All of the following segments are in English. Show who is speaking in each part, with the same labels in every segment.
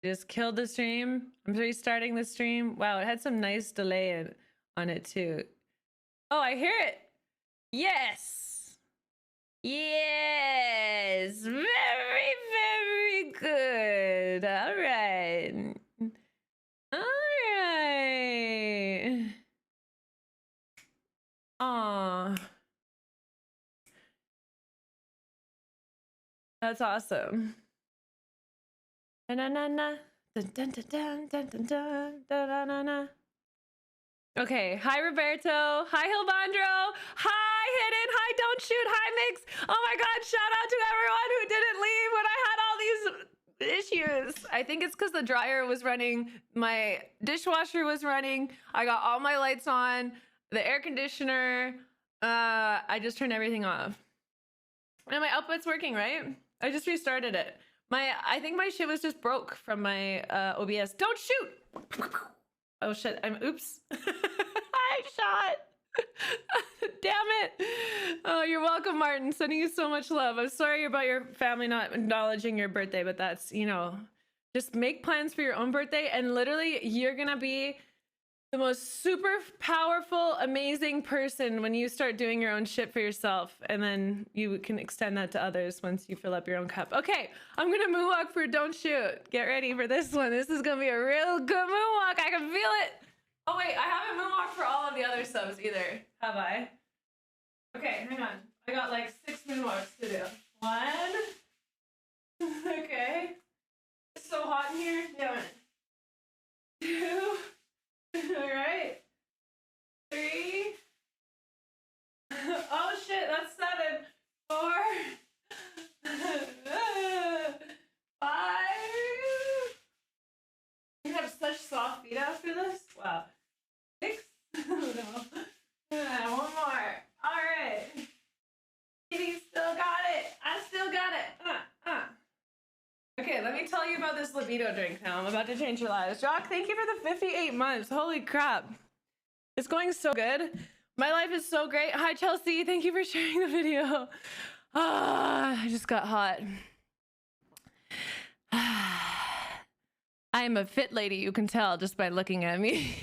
Speaker 1: Just killed the stream. I'm restarting the stream. Wow, it had some nice delay on it too. Oh, I hear it. Yes. Yes. Very, very good. All right. All right. Aw. That's awesome. Na-na-na-na. Dun-dun-dun-dun-dun-dun-dun-dun-dun-dun. Okay, hi Roberto, hi Hilbandro, hi Hidden, hi Don't Shoot, hi Mix. Oh my god, shout out to everyone who didn't leave when I had all these issues. I think it's because the dryer was running, my dishwasher was running, I got all my lights on, the air conditioner, I just turned everything off. And my output's working, right? I just restarted it. I think my shit was just broke from my OBS. Don't shoot! Oh shit, oops. I shot. Damn it. Oh, you're welcome, Martin. Sending you so much love. I'm sorry about your family not acknowledging your birthday, but that's, you know, just make plans for your own birthday and literally you're gonna be the most super powerful, amazing person when you start doing your own shit for yourself, and then you can extend that to others once you fill up your own cup. Okay, I'm gonna moonwalk for Don't Shoot. Get ready for this one. This is gonna be a real good moonwalk. I can feel it. Oh wait, I haven't moonwalked for all of the other subs either, have I? Okay, hang on. I got like 6 moonwalks to do. 1. Okay. It's so hot in here. Damn it. 2. All right. 3. Oh shit, that's 7. 4. 5. You have such soft feet after this? Wow. 6. No. 1 more. All right. Kitty still got it. I still got it. Okay, let me tell you about this libido drink now. I'm about to change your lives. Jock, thank you for the 58 months. Holy crap. It's going so good. My life is so great. Hi, Chelsea. Thank you for sharing the video. I just got hot. I am a fit lady, you can tell just by looking at me.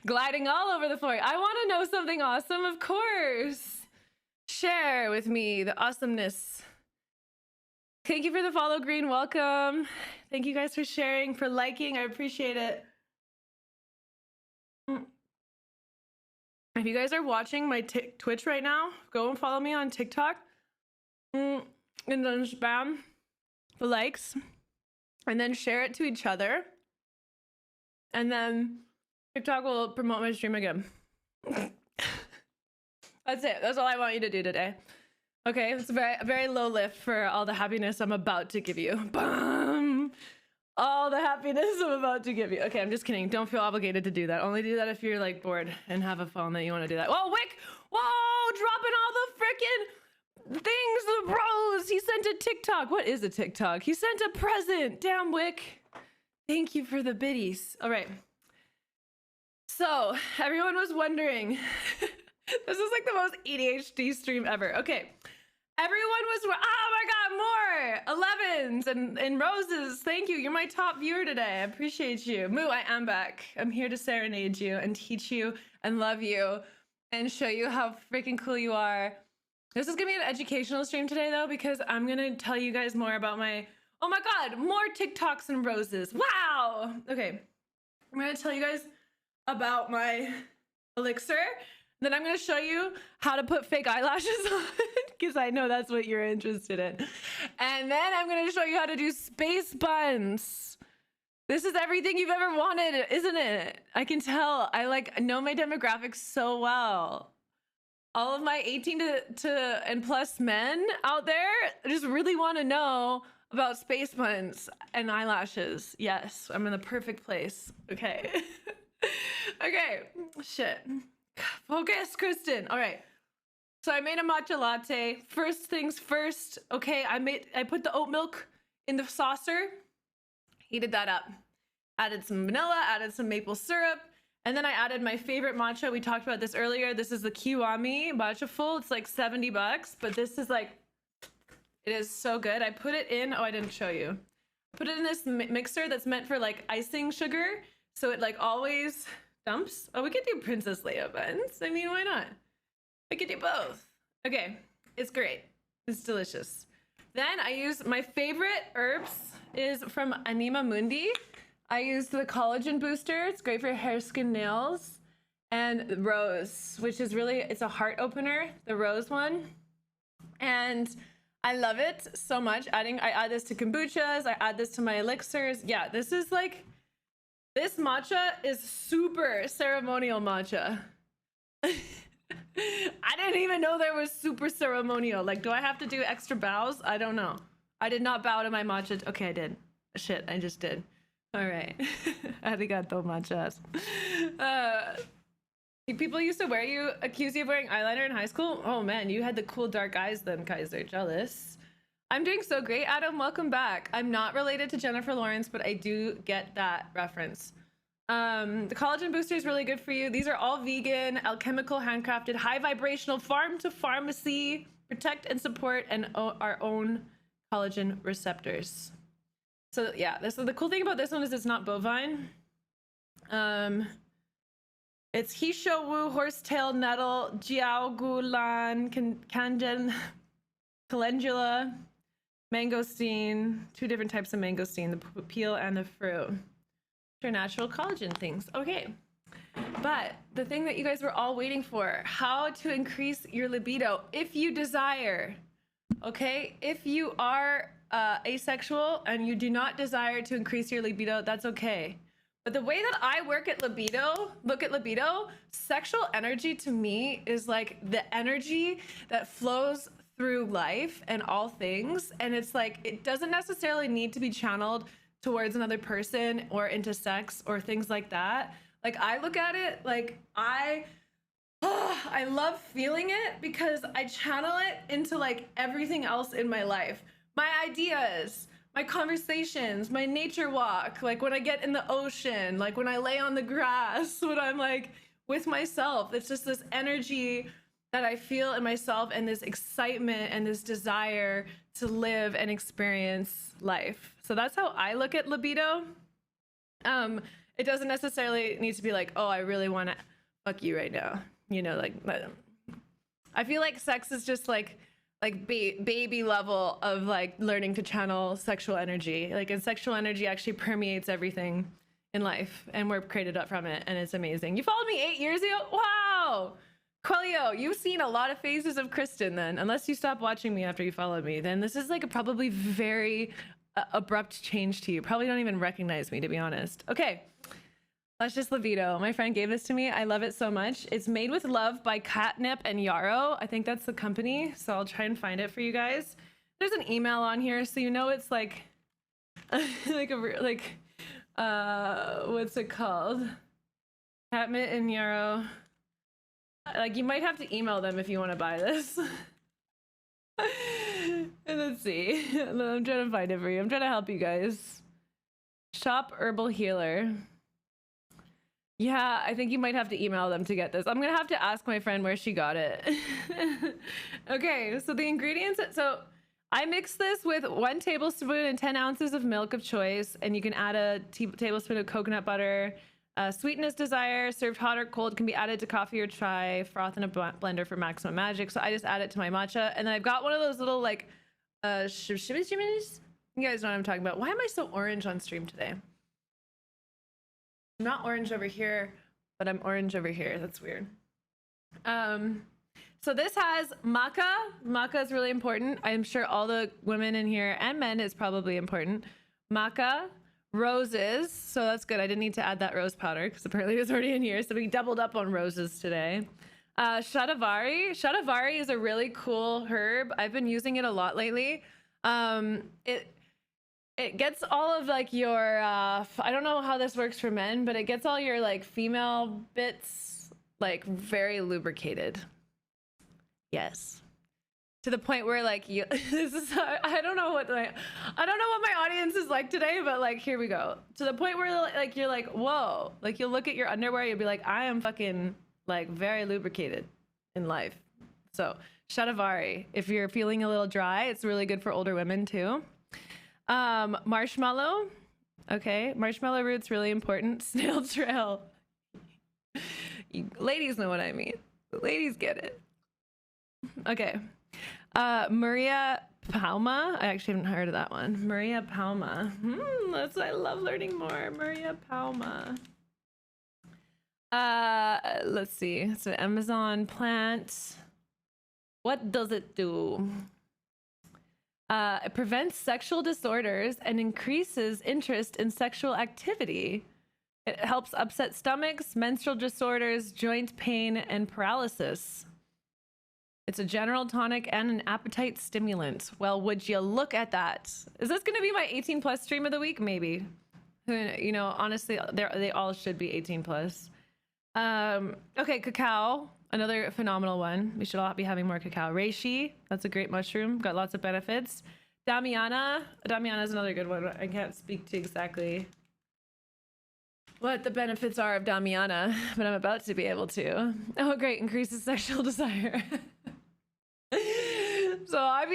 Speaker 1: Gliding all over the floor. I want to know something awesome, of course. Share with me the awesomeness. Thank you for the follow, Green. Welcome. Thank you guys for sharing, for liking. I appreciate it. If you guys are watching my Twitch right now, go and follow me on TikTok. And then spam the likes. And then share it to each other. And then TikTok will promote my stream again. That's it. That's all I want you to do today. Okay, it's a very low lift for all the happiness I'm about to give you. Bum! All the happiness I'm about to give you. Okay, I'm just kidding. Don't feel obligated to do that. Only do that if you're like bored and have a phone that you want to do that. Whoa, Wick! Whoa! Dropping all the freaking things, the bros! He sent a TikTok. What is a TikTok? He sent a present. Damn, Wick. Thank you for the biddies. All right. So, everyone was wondering. This is like the most ADHD stream ever. Okay. Everyone was, oh my god, more 11s and roses. Thank you. You're my top viewer today. I appreciate you. Moo, I am back. I'm here to serenade you and teach you and love you and show you how freaking cool you are. This is gonna be an educational stream today though, because I'm gonna tell you guys more about my, oh my god, more TikToks and roses. Wow. Okay. I'm gonna tell you guys about my elixir. Then I'm gonna show you how to put fake eyelashes on, because I know that's what you're interested in. And then I'm gonna show you how to do space buns. This is everything you've ever wanted, isn't it? I can tell. I know my demographics so well. All of my 18 to and plus men out there just really want to know about space buns and eyelashes. Yes, I'm in the perfect place. Okay. Okay. Shit. Focus, Kristen. All right. So I made a matcha latte. First things first. Okay, I put the oat milk in the saucer, heated that up, added some vanilla, added some maple syrup, and then I added my favorite matcha. We talked about this earlier. This is the Kiwami matcha full. It's like $70, but this is like, it is so good. I put it in. Oh, I didn't show you. Put it in this mixer that's meant for like icing sugar, so it like always dumps. Oh, we could do Princess Leia buns. I mean, why not? We could do both. Okay, it's great. It's delicious. Then I use my favorite herbs is from Anima Mundi. I use the collagen booster. It's great for hair, skin, nails, and rose, which is really, it's a heart opener, the rose one. And I love it so much. I add this to kombuchas. I add this to my elixirs. Yeah, this is like, this matcha is super ceremonial matcha. I didn't even know there was super ceremonial. Like, do I have to do extra bows? I don't know. I did not bow to my matcha. Okay, I did. Shit, I just did. All right. Arigato matchas. People used to accuse you of wearing eyeliner in high school? Oh man, you had the cool dark eyes then, Kaiser. Jealous. I'm doing so great, Adam. Welcome back. I'm not related to Jennifer Lawrence, but I do get that reference. The collagen booster is really good for you. These are all vegan, alchemical, handcrafted, high vibrational, farm to pharmacy, protect and support our own collagen receptors. So yeah, the cool thing about this one is it's not bovine. It's Hishowu, horsetail nettle, jiaogulan, calendula, mangosteen, 2 different types of mangosteen, the peel and the fruit. They're natural collagen things. Okay, but the thing that you guys were all waiting for, how to increase your libido if you desire. Okay, if you are asexual and you do not desire to increase your libido, that's okay. But the way that I look at libido, sexual energy to me is like the energy that flows through life and all things. And it's like, it doesn't necessarily need to be channeled towards another person or into sex or things like that. Like, I look at it like I love feeling it because I channel it into like everything else in my life. My ideas, my conversations, my nature walk, like when I get in the ocean, like when I lay on the grass, when I'm like with myself. It's just this energy that I feel in myself and this excitement and this desire to live and experience life. So that's how I look at libido. It doesn't necessarily need to be like, oh, I really want to fuck you right now. You know, like, I feel like sex is just like baby level of like learning to channel sexual energy. Like, and sexual energy actually permeates everything in life, and we're created up from it, and it's amazing. You followed me 8 years ago? Wow. Quelio, you've seen a lot of phases of Kristen then. Unless you stop watching me after you followed me, then this is like a probably very abrupt change to you. Probably don't even recognize me, to be honest. Okay, that's just libido. My friend gave this to me. I love it so much. It's made with love by Catnip and Yarrow. I think that's the company, so I'll try and find it for you guys. There's an email on here, so you know it's like what's it called? Catnip and Yarrow. Like, you might have to email them if you want to buy this. And let's see. I'm trying to find it for you. I'm trying to help you guys. Shop Herbal Healer. Yeah, I think you might have to email them to get this. I'm gonna have to ask my friend where she got it. Okay, so the ingredients. So I mix this with 1 tablespoon and 10 ounces of milk of choice, and you can add a tablespoon of coconut butter. Sweeten as desire, served hot or cold, can be added to coffee or chai, froth in a blender for maximum magic. So I just add it to my matcha. And then I've got one of those little like shimmies. You guys know what I'm talking about. Why am I so orange on stream today? I'm not orange over here, but I'm orange over here. That's weird. So this has maca. Maca is really important. I'm sure all the women in here and men is probably important. Maca. Roses, so that's good. I didn't need to add that rose powder because apparently it was already in here, so we doubled up on roses today. Shatavari is a really cool herb. I've been using it a lot lately. It gets all of like your I don't know how this works for men, but it gets all your like female bits like very lubricated. Yes, to the point where like this is I don't know what my audience is like today, but like here we go. To the point where like you're like, whoa, like you'll look at your underwear, you'll be like, I am fucking like very lubricated in life. So Shatavari, if you're feeling a little dry, it's really good for older women too. Marshmallow. Okay, marshmallow root's really important. Snail trail. Ladies know what I mean. Ladies get it. Okay. Maria Palma. I actually haven't heard of that one. Maria Palma. I love learning more. Maria Palma. Let's see. So Amazon plant. What does it do? It prevents sexual disorders and increases interest in sexual activity. It helps upset stomachs, menstrual disorders, joint pain, and paralysis. It's a general tonic and an appetite stimulant. Well, would you look at that? Is this going to be my 18 plus stream of the week? Maybe. You know, honestly, they all should be 18 plus. Okay, cacao, another phenomenal one. We should all be having more cacao. Reishi, that's a great mushroom. Got lots of benefits. Damiana is another good one. I can't speak to exactly what the benefits are of Damiana, but I'm about to be able to. Oh, great, increases sexual desire. So I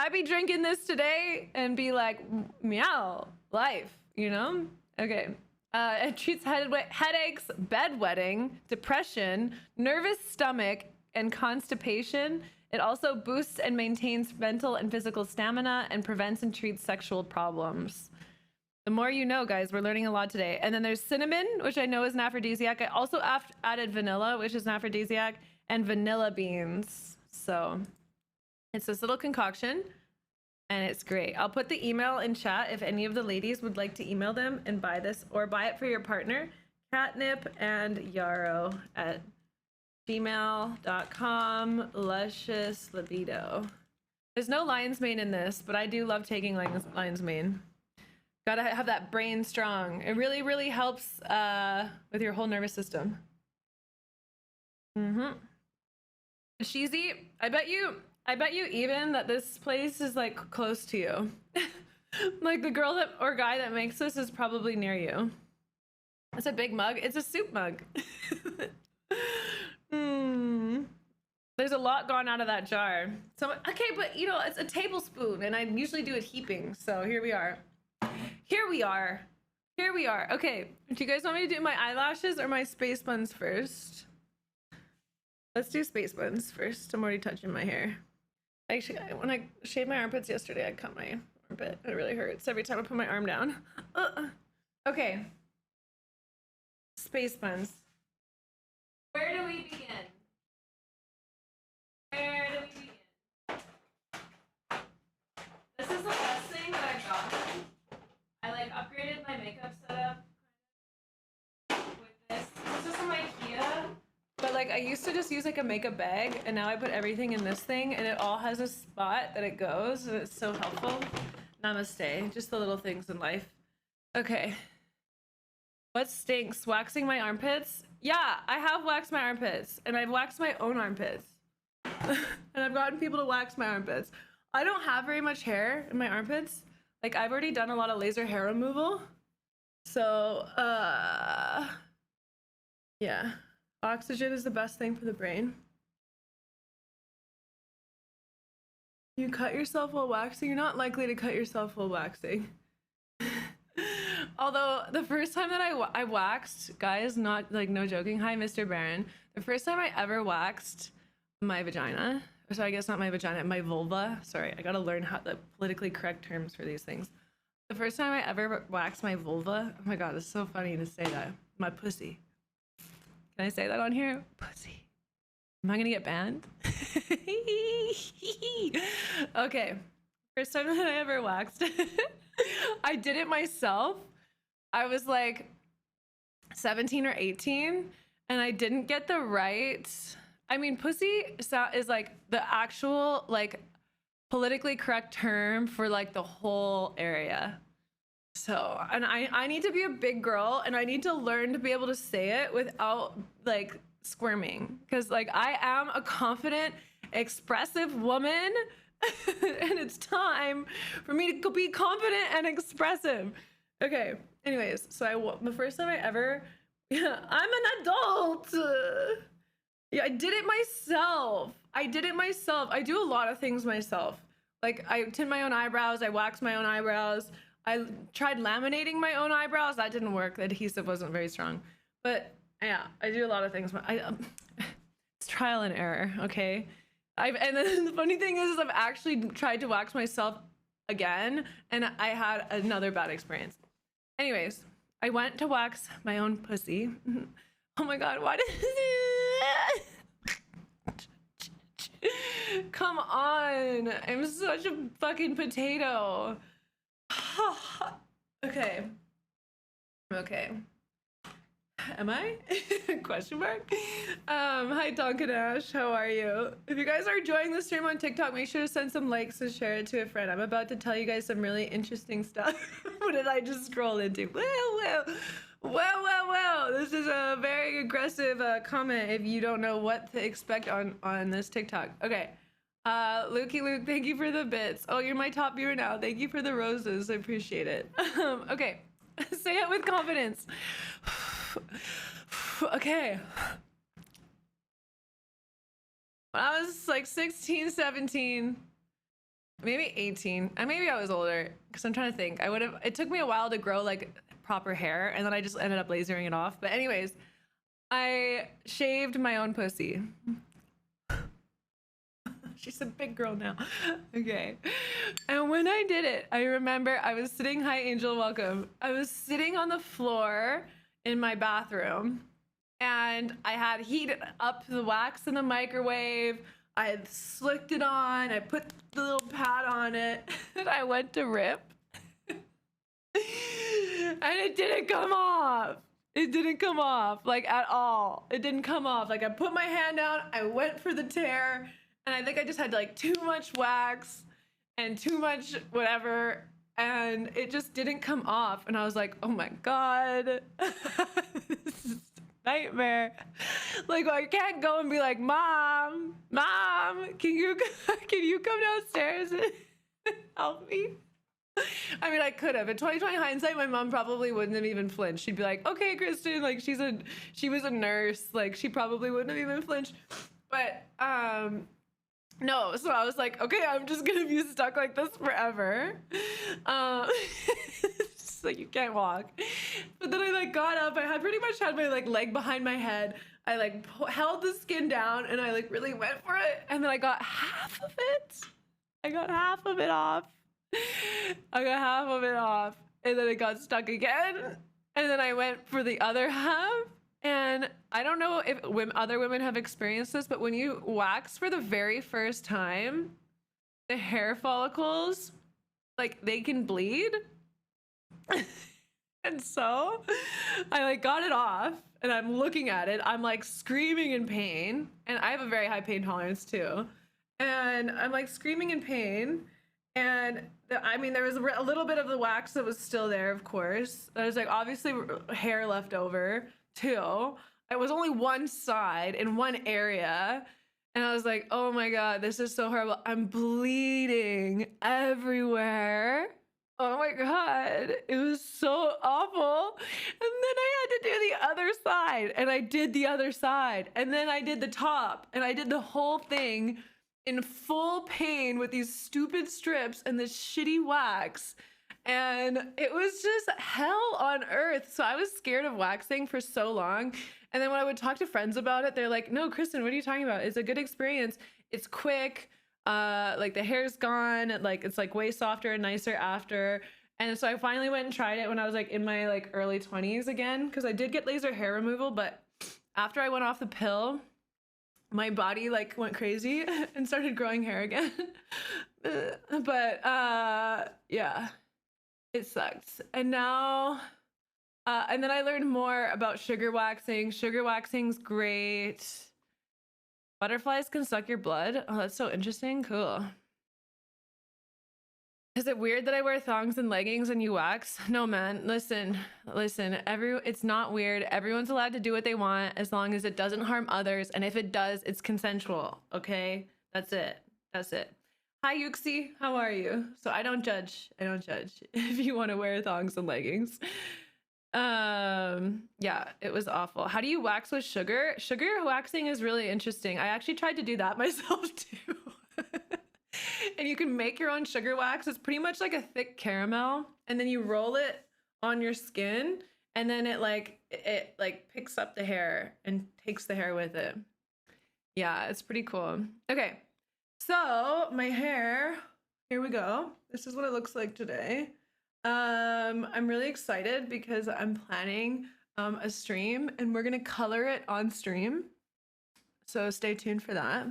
Speaker 1: be drinking this today and be like, meow, life, you know? Okay. It treats headaches, bedwetting, depression, nervous stomach, and constipation. It also boosts and maintains mental and physical stamina and prevents and treats sexual problems. The more you know, guys. We're learning a lot today. And then there's cinnamon, which I know is an aphrodisiac. I also added vanilla, which is an aphrodisiac, and vanilla beans. So it's this little concoction, and it's great. I'll put the email in chat if any of the ladies would like to email them and buy this, or buy it for your partner. Catnip and yarrow at gmail.com. Luscious libido. There's no lion's mane in this, but I do love taking lion's mane. Gotta have that brain strong. It really, really helps with your whole nervous system. Sheezy, I bet you even that this place is like close to you. Like the girl that or guy that makes this is probably near you. It's a big mug. It's a soup mug. There's a lot gone out of that jar. So okay, but you know, it's a tablespoon and I usually do it heaping. So here we are. Here we are. Here we are. Okay, do you guys want me to do my eyelashes or my space buns first? Let's do space buns first. I'm already touching my hair. Actually, when I shaved my armpits yesterday, I cut my armpit. It really hurts every time I put my arm down. Okay. Space buns. Where do we begin? Where do we begin? This is the best thing that I've gotten. I like upgraded my makeup setup with this. This is from IKEA. But like I used to just use like a makeup bag, and now I put everything in this thing, and it all has a spot that it goes, and it's so helpful. Namaste. Just the little things in life. Okay. What stinks? Waxing my armpits? Yeah, I have waxed my armpits, and I've waxed my own armpits. And I've gotten people to wax my armpits. I don't have very much hair in my armpits. Like I've already done a lot of laser hair removal. So, yeah. Oxygen is the best thing for the brain. You cut yourself while waxing? You're not likely to cut yourself while waxing. Although the first time that I waxed, guys, not like no joking. Hi, Mr. Baron. The first time I ever waxed my vagina, so I guess not my vagina, my vulva. Sorry, I gotta learn how the politically correct terms for these things. The first time I ever waxed my vulva, oh my god, it's so funny to say that. My pussy. Can I say that on here? Pussy. Am I gonna get banned? Okay. First time that I ever waxed. I did it myself. I was like 17 or 18, and I didn't get the right. I mean, pussy is like the actual like politically correct term for like the whole area. So, and I need to be a big girl, and I need to learn to be able to say it without like squirming, because like I am a confident, expressive woman, and it's time for me to be confident and expressive. Okay, anyways, so the first time I ever, yeah, I'm an adult. Yeah, I did it myself. I do a lot of things myself. Like I tint my own eyebrows, I wax my own eyebrows. I tried laminating my own eyebrows. That didn't work. The adhesive wasn't very strong. But yeah, I do a lot of things. It's trial and error, okay? And then the funny thing is I've actually tried to wax myself again, and I had another bad experience. Anyways, I went to wax my own pussy. Oh my god, why did come on, I'm such a fucking potato. Okay. Am I? Question mark. Hi Tonkin Ash, how are you? If you guys are enjoying the stream on TikTok, make sure to send some likes and share it to a friend. I'm about to tell you guys some really interesting stuff. What did I just scroll into? Well, this is a very aggressive comment if you don't know what to expect on this TikTok. Okay. Lukey Luke, thank you for the bits. Oh, you're my top viewer now. Thank you for the roses. I appreciate it. Okay. Say it with confidence. Okay. When I was like 16, 17, maybe 18, and maybe I was older, because I'm trying to think. It took me a while to grow like proper hair, and then I just ended up lasering it off. But anyways, I shaved my own pussy. She's a big girl now. Okay. And when I did it, I remember I was sitting, hi Angel, welcome. I was sitting on the floor in my bathroom, and I had heated up the wax in the microwave. I had slicked it on. I put the little pad on it, and I went to rip. And it didn't come off. It didn't come off, like at all. It didn't come off. Like I put my hand down, I went for the tear, and I think I just had like too much wax and too much whatever, and it just didn't come off. And I was like, oh my god, this is a nightmare. Like I can't go and be like, mom, can you come downstairs and help me? I mean, I could have. In 2020 hindsight, my mom probably wouldn't have even flinched. She'd be like, okay, Kristen, like she was a nurse, like she probably wouldn't have even flinched. But no, so I was like, okay, I'm just gonna be stuck like this forever. It's just like you can't walk. But then I like got up. I had pretty much had my like leg behind my head. I like held the skin down, and I like really went for it. And then I got half of it. I got half of it off. And then it got stuck again. And then I went for the other half. And I don't know if other women have experienced this, but when you wax for the very first time, the hair follicles, like they can bleed. And so I like got it off, and I'm looking at it. I'm like screaming in pain, and I have a very high pain tolerance too. And I'm like screaming in pain. And I mean, there was a little bit of the wax that was still there, of course. There's like obviously hair left over too. It was only one side in one area. And I was like, oh my god, this is so horrible. I'm bleeding everywhere. Oh my god, it was so awful. And then I had to do the other side, and I did the other side, and then I did the top, and I did the whole thing in full pain with these stupid strips and this shitty wax. And it was just hell on earth. So I was scared of waxing for so long. And then when I would talk to friends about it, they're like, no, Kristen, what are you talking about? It's a good experience. It's quick. Like the hair's gone. Like it's like way softer and nicer after. And so I finally went and tried it when I was like in my like early 20s again, because I did get laser hair removal. But after I went off the pill, my body like went crazy and started growing hair again. But yeah, it sucks. And now and then I learned more about sugar waxing. Sugar waxing's great. Butterflies can suck your blood. Oh, that's so interesting. Cool. Is it weird that I wear thongs and leggings and you wax? No, man. Listen. It's not weird. Everyone's allowed to do what they want as long as it doesn't harm others. And if it does, it's consensual. Okay? That's it. Hi, Yuxi. How are you? So I don't judge if you want to wear thongs and leggings. Yeah, it was awful. How do you wax with sugar? Sugar waxing is really interesting. I actually tried to do that myself too. And you can make your own sugar wax. It's pretty much like a thick caramel, and then you roll it on your skin, and then it like picks up the hair and takes the hair with it. Yeah, it's pretty cool. Okay, so my hair, here we go. This is what it looks like today. I'm really excited because I'm planning a stream, and we're gonna color it on stream. So stay tuned for that.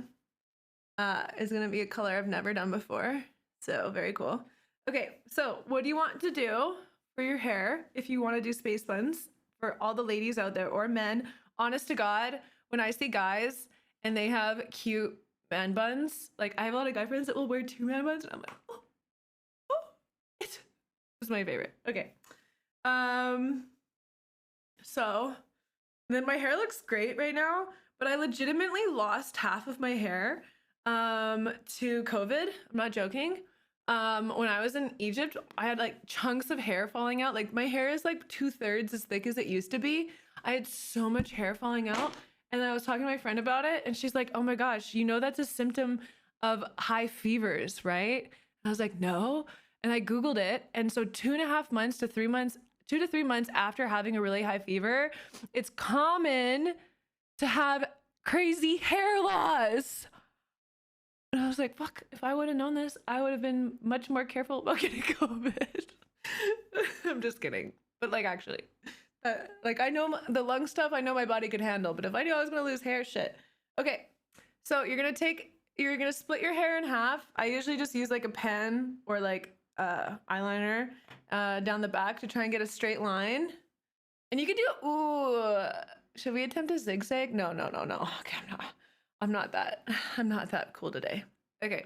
Speaker 1: It's gonna be a color I've never done before. So very cool. Okay, so what do you want to do for your hair if you want to do space buns? For all the ladies out there, or men, honest to God, when I see guys and they have cute man buns, like I have a lot of guy friends that will wear 2 man buns, and I'm like, oh, it's my favorite. Okay. So then my hair looks great right now, but I legitimately lost half of my hair to COVID. I'm not joking. When I was in Egypt, I had like chunks of hair falling out. Like my hair is like 2/3 as thick as it used to be. I had so much hair falling out. And then I was talking to my friend about it, and she's like, oh my gosh, you know that's a symptom of high fevers, right? And I was like, no. And I Googled it. And so 2.5 months to 3 months, 2 to 3 months after having a really high fever, it's common to have crazy hair loss. And I was like, fuck, if I would have known this, I would have been much more careful about getting COVID. I'm just kidding. But like, actually, like I know the lung stuff, I know my body could handle, but if I knew I was going to lose hair, shit. Okay. So you're going to split your hair in half. I usually just use like a pen or like eyeliner down the back to try and get a straight line. And you can do, ooh, should we attempt a zigzag? No. Okay, I'm not that cool today. Okay.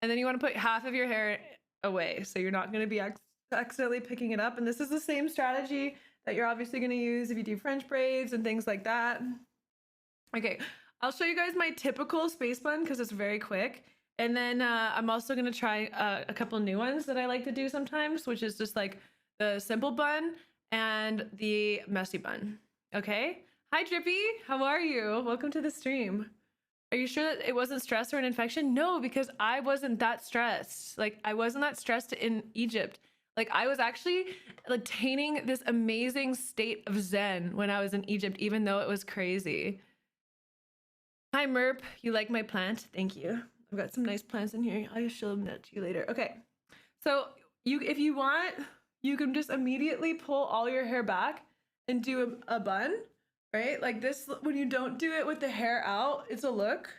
Speaker 1: And then you want to put half of your hair away, so you're not going to be accidentally picking it up. And this is the same strategy that you're obviously going to use if you do French braids and things like that. Okay. I'll show you guys my typical space bun because it's very quick. And then I'm also going to try a couple new ones that I like to do sometimes, which is just like the simple bun and the messy bun. Okay. Hi, Drippy. How are you? Welcome to the stream. Are you sure that it wasn't stress or an infection? No, because I wasn't that stressed. Like, I wasn't that stressed in Egypt. Like, I was actually attaining this amazing state of zen when I was in Egypt, even though it was crazy. Hi, Merp. You like my plant? Thank you. I've got some nice plants in here. I'll show them that to you later. Okay. So, if you want, you can just immediately pull all your hair back and do a bun. Right? Like this, when you don't do it with the hair out, it's a look.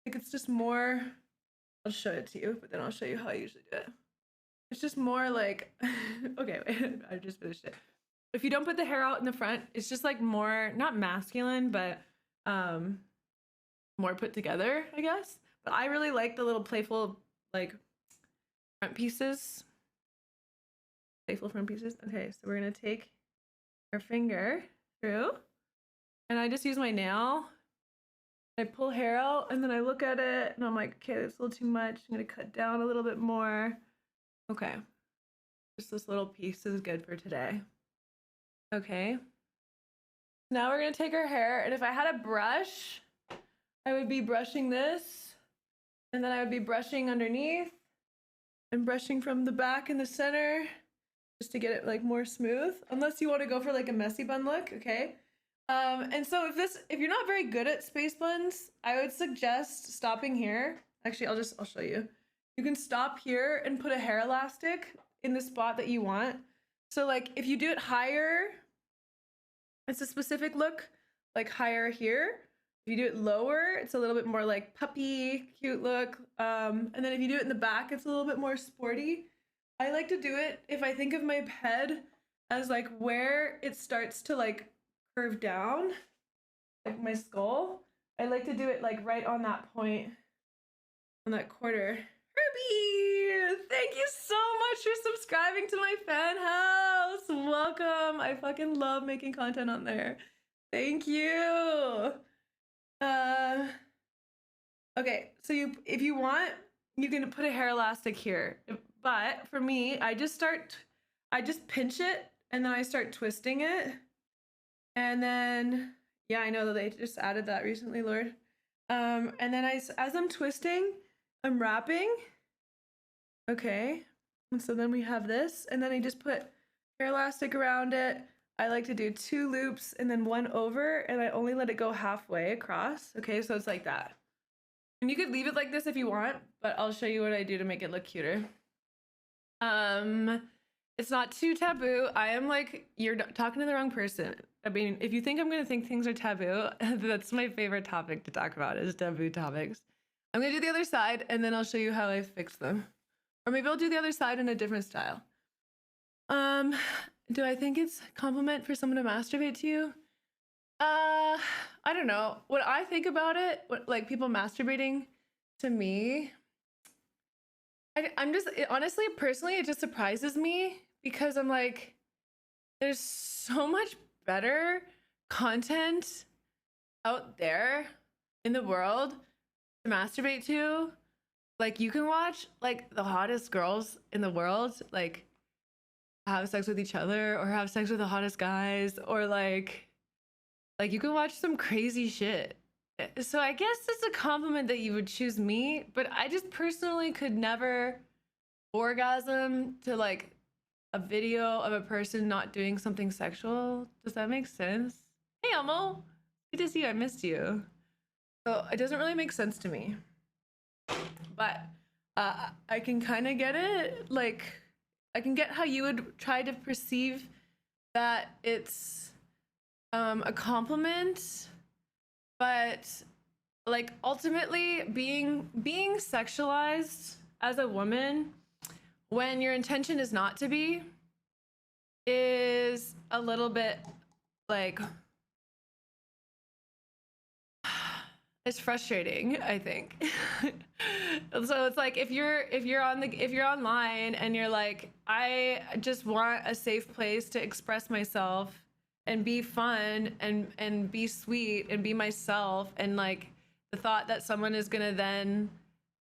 Speaker 1: Like it's just more, I'll show it to you, but then I'll show you how I usually do it. It's just more like, okay, wait, I just finished it. If you don't put the hair out in the front, it's just like more, not masculine, but more put together, I guess. But I really like the little playful, like front pieces. Playful front pieces. Okay, so we're gonna take our finger through. And I just use my nail. I pull hair out and then I look at it and I'm like, okay, that's a little too much. I'm gonna cut down a little bit more. Okay. Just this little piece is good for today. Okay. Now we're gonna take our hair, and if I had a brush, I would be brushing this, and then I would be brushing underneath and brushing from the back and the center just to get it like more smooth, unless you want to go for like a messy bun look. Okay. And so if you're not very good at space buns, I would suggest stopping here. Actually, I'll show you. You can stop here and put a hair elastic in the spot that you want. So like if you do it higher, it's a specific look, like higher here. If you do it lower, it's a little bit more like puppy, cute look. And then if you do it in the back, it's a little bit more sporty. I like to do it if I think of my head as like where it starts to like curve down, like my skull. I like to do it like right on that point, on that quarter. Herbie, thank you so much for subscribing to my fan house. Welcome. I fucking love making content on there. Thank you. Okay, so if you want, you can put a hair elastic here. But for me, I just pinch it and then I start twisting it. And then, yeah, I know that they just added that recently, Lord. And then as I'm twisting, I'm wrapping. Okay, and so then we have this, and then I just put hair elastic around it. I like to do 2 loops and then 1 over, and I only let it go halfway across. Okay, so it's like that. And you could leave it like this if you want, but I'll show you what I do to make it look cuter. It's not too taboo. I am like, you're talking to the wrong person. I mean, if you think I'm gonna think things are taboo, that's my favorite topic to talk about, is taboo topics. I'm gonna do the other side and then I'll show you how I fix them. Or maybe I'll do the other side in a different style. Do I think it's a compliment for someone to masturbate to you? I don't know. What I think about it, like people masturbating to me, I'm just, honestly, personally, it just surprises me because I'm like, there's so much better content out there in the world to masturbate to. Like, you can watch like the hottest girls in the world like have sex with each other, or have sex with the hottest guys, or like you can watch some crazy shit. So I guess it's a compliment that you would choose me, but I just personally could never orgasm to like a video of a person not doing something sexual. Does that make sense? Hey Elmo, good to see you. I missed you. So it doesn't really make sense to me, but I can kind of get it. Like, I can get how you would try to perceive that it's a compliment, but like ultimately being sexualized as a woman when your intention is not to be is a little bit like, it's frustrating, I think. So it's like if you're online and you're like, I just want a safe place to express myself and be fun and be sweet and be myself, and like the thought that someone is gonna then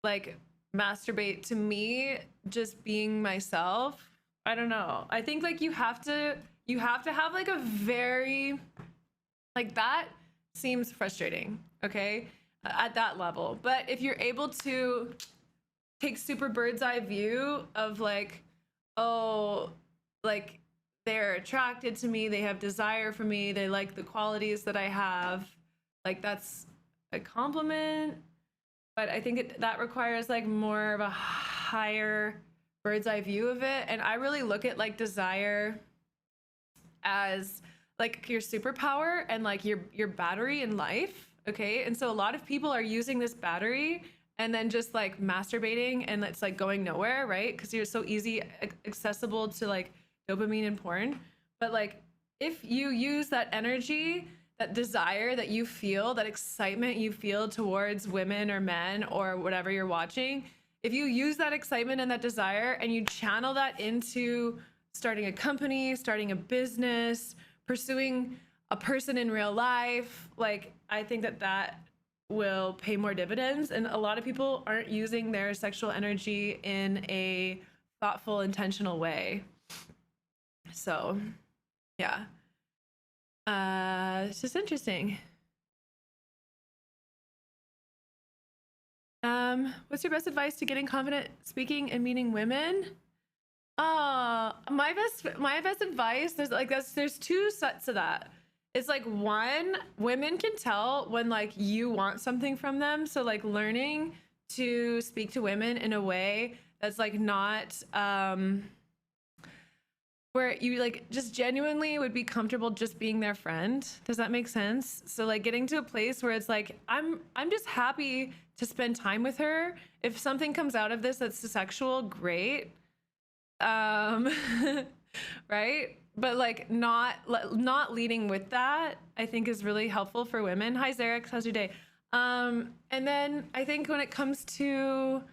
Speaker 1: like masturbate to me just being myself, I don't know. I think like you have to have like a very, like, that seems frustrating, okay, at that level. But if you're able to take super bird's eye view of like, oh, like they're attracted to me, they have desire for me, they like the qualities that I have, like that's a compliment. But I think that requires like more of a higher bird's eye view of it. And I really look at like desire as like your superpower and like your battery in life, okay? And so a lot of people are using this battery and then just like masturbating, and it's like going nowhere, right? Because you're so easy accessible to like dopamine and porn. But like if you use that energy, that desire that you feel, that excitement you feel towards women or men or whatever you're watching, if you use that excitement and that desire and you channel that into starting a company, starting a business, pursuing a person in real life, like I think that will pay more dividends. And a lot of people aren't using their sexual energy in a thoughtful, intentional way. So yeah, it's just interesting. What's your best advice to getting confident speaking and meeting women? My best advice, there's 2 sets of that. It's like, 1, women can tell when like you want something from them. So like learning to speak to women in a way that's like not where you like just genuinely would be comfortable just being their friend. Does that make sense? So like getting to a place where it's like, I'm just happy to spend time with her. If something comes out of this that's sexual, great. Right? But like not leading with that, I think is really helpful for women. Hi Zarek, how's your day? And then I think when it comes to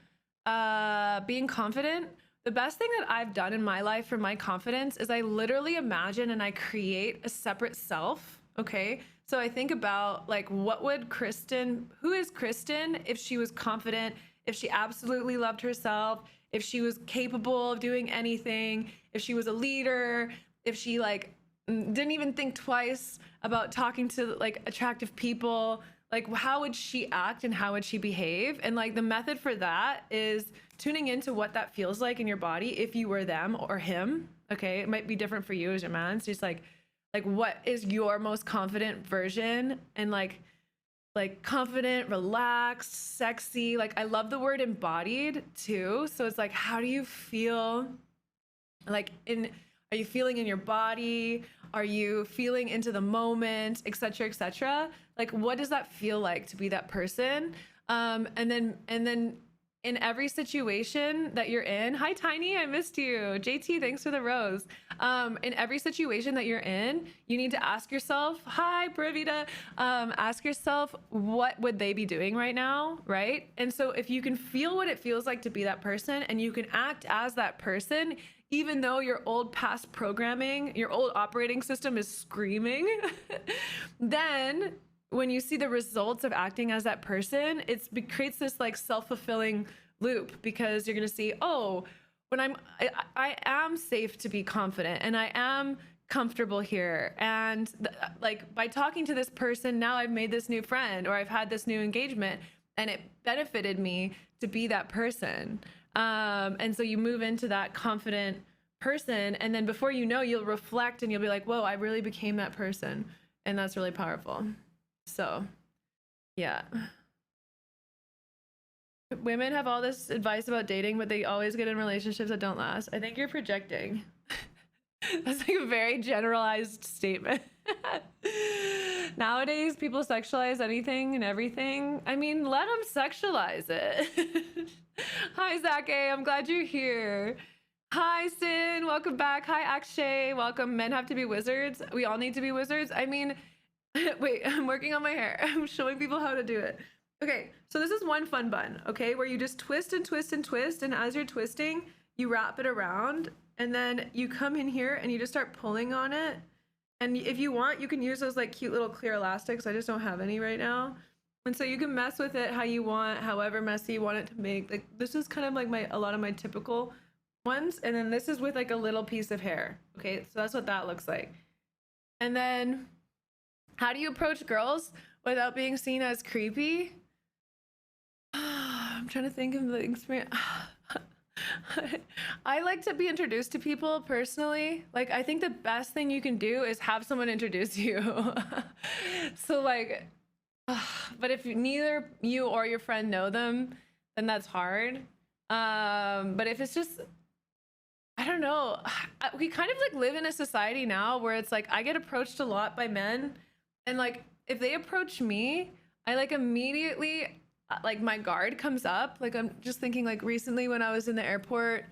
Speaker 1: being confident, the best thing that I've done in my life for my confidence is I literally imagine and I create a separate self. Okay, so I think about like, what would Kristen, who is Kristen if she was confident, if she absolutely loved herself, if she was capable of doing anything, if she was a leader, if she like didn't even think twice about talking to like attractive people, like how would she act and how would she behave? And like the method for that is tuning into what that feels like in your body if you were them or him. Okay, it might be different for you as your man. So just like what is your most confident version, and like confident, relaxed, sexy. Like I love the word embodied too. So it's like, how do you feel? Like are you feeling in your body? Are you feeling into the moment, etc., etc.? Like what does that feel like to be that person? And then in every situation that you're in, hi Tiny, I missed you. JT, thanks for the rose. In every situation that you're in, you need to ask yourself, hi Bravita, ask yourself, what would they be doing right now, right? And so if you can feel what it feels like to be that person, and you can act as that person, even though your old past programming, your old operating system is screaming, then when you see the results of acting as that person, it creates this like self-fulfilling loop, because you're going to see, oh, when I am safe to be confident, and I am comfortable here, and like by talking to this person, now I've made this new friend, or I've had this new engagement, and it benefited me to be that person. And so you move into that confident person, and then before you know, you'll reflect and you'll be like, whoa, I really became that person. And that's really powerful. So yeah, women have all this advice about dating, but they always get in relationships that don't last. I think you're projecting. That's like a very generalized statement. Nowadays people sexualize anything and everything. I mean, let them sexualize it. Hi Zach A, I'm glad you're here. Hi Sin, welcome back. Hi Akshay, welcome. Men have to be wizards. We all need to be wizards. I mean, wait, I'm working on my hair. I'm showing people how to do it. Okay, so this is one fun bun, okay, where you just twist and twist and twist, and as you're twisting, you wrap it around, and then you come in here and you just start pulling on it. And if you want, you can use those like cute little clear elastics. I just don't have any right now. And so you can mess with it how you want, however messy you want it to make. Like this is kind of like a lot of my typical ones. And then this is with like a little piece of hair. Okay, so that's what that looks like. And then how do you approach girls without being seen as creepy? I'm trying to think of the experience. I like to be introduced to people personally. Like I think the best thing you can do is have someone introduce you. So like, but if neither you or your friend know them, then that's hard. But if it's just, I don't know, we kind of like live in a society now where it's like I get approached a lot by men, and like if they approach me, I like immediately like my guard comes up. Like I'm just thinking like recently when I was in the airport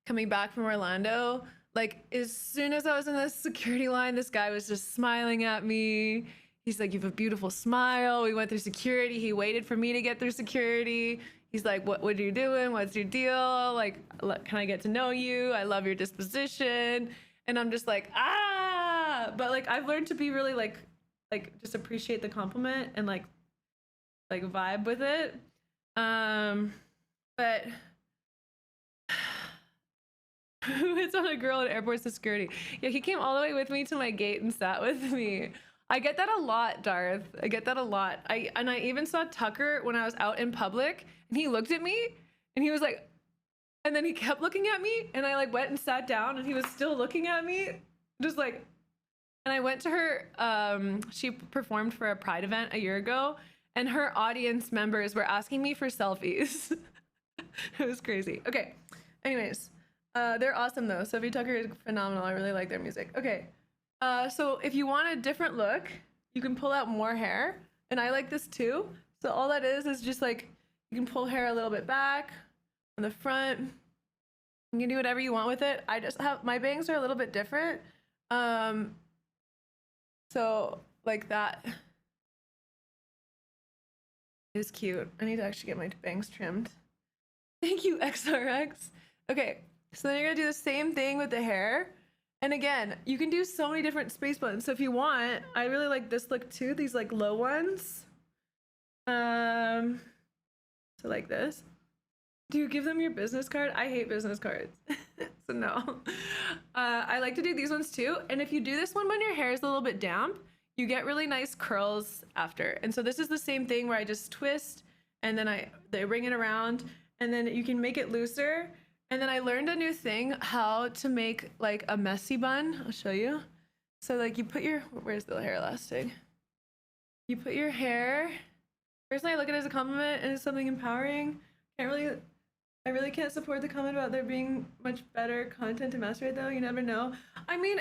Speaker 1: coming back from Orlando, like as soon as I was in the security line, this guy was just smiling at me. He's like, you have a beautiful smile. We went through security. He waited for me to get through security. He's like, what are you doing? What's your deal? Like, can I get to know you? I love your disposition. And I'm just like, ah, but like I've learned to be really like just appreciate the compliment and like vibe with it. But it's on a girl at airport security. Yeah, he came all the way with me to my gate and sat with me. I get that a lot, Darth. I get that a lot. I even saw Tucker when I was out in public, and he looked at me and he was like, and then he kept looking at me, and I like went and sat down and he was still looking at me, just like, and I went to her, she performed for a Pride event a year ago, and her audience members were asking me for selfies. It was crazy. Okay, anyways, they're awesome though. Sophie Tucker is phenomenal. I really like their music. Okay, so if you want a different look, you can pull out more hair, and I like this too. So all that is just like, you can pull hair a little bit back on the front. You can do whatever you want with it. I just have, my bangs are a little bit different. So like that is cute. I need to actually get my bangs trimmed. Thank you, XRX. Okay, so then you're gonna do the same thing with the hair. And again, you can do so many different space buttons. So if you want, I really like this look too, these like low ones. So like this. Do you give them your business card? I hate business cards. So no. I like to do these ones too. And if you do this one when your hair is a little bit damp, you get really nice curls after. And so this is the same thing where I just twist and then they ring it around, and then you can make it looser. And then I learned a new thing, how to make like a messy bun. I'll show you. So like you put your, where's the hair elastic? You put your hair, personally I look at it as a compliment and it's something empowering. I really can't support the comment about there being much better content to masturbate though. You never know. I mean,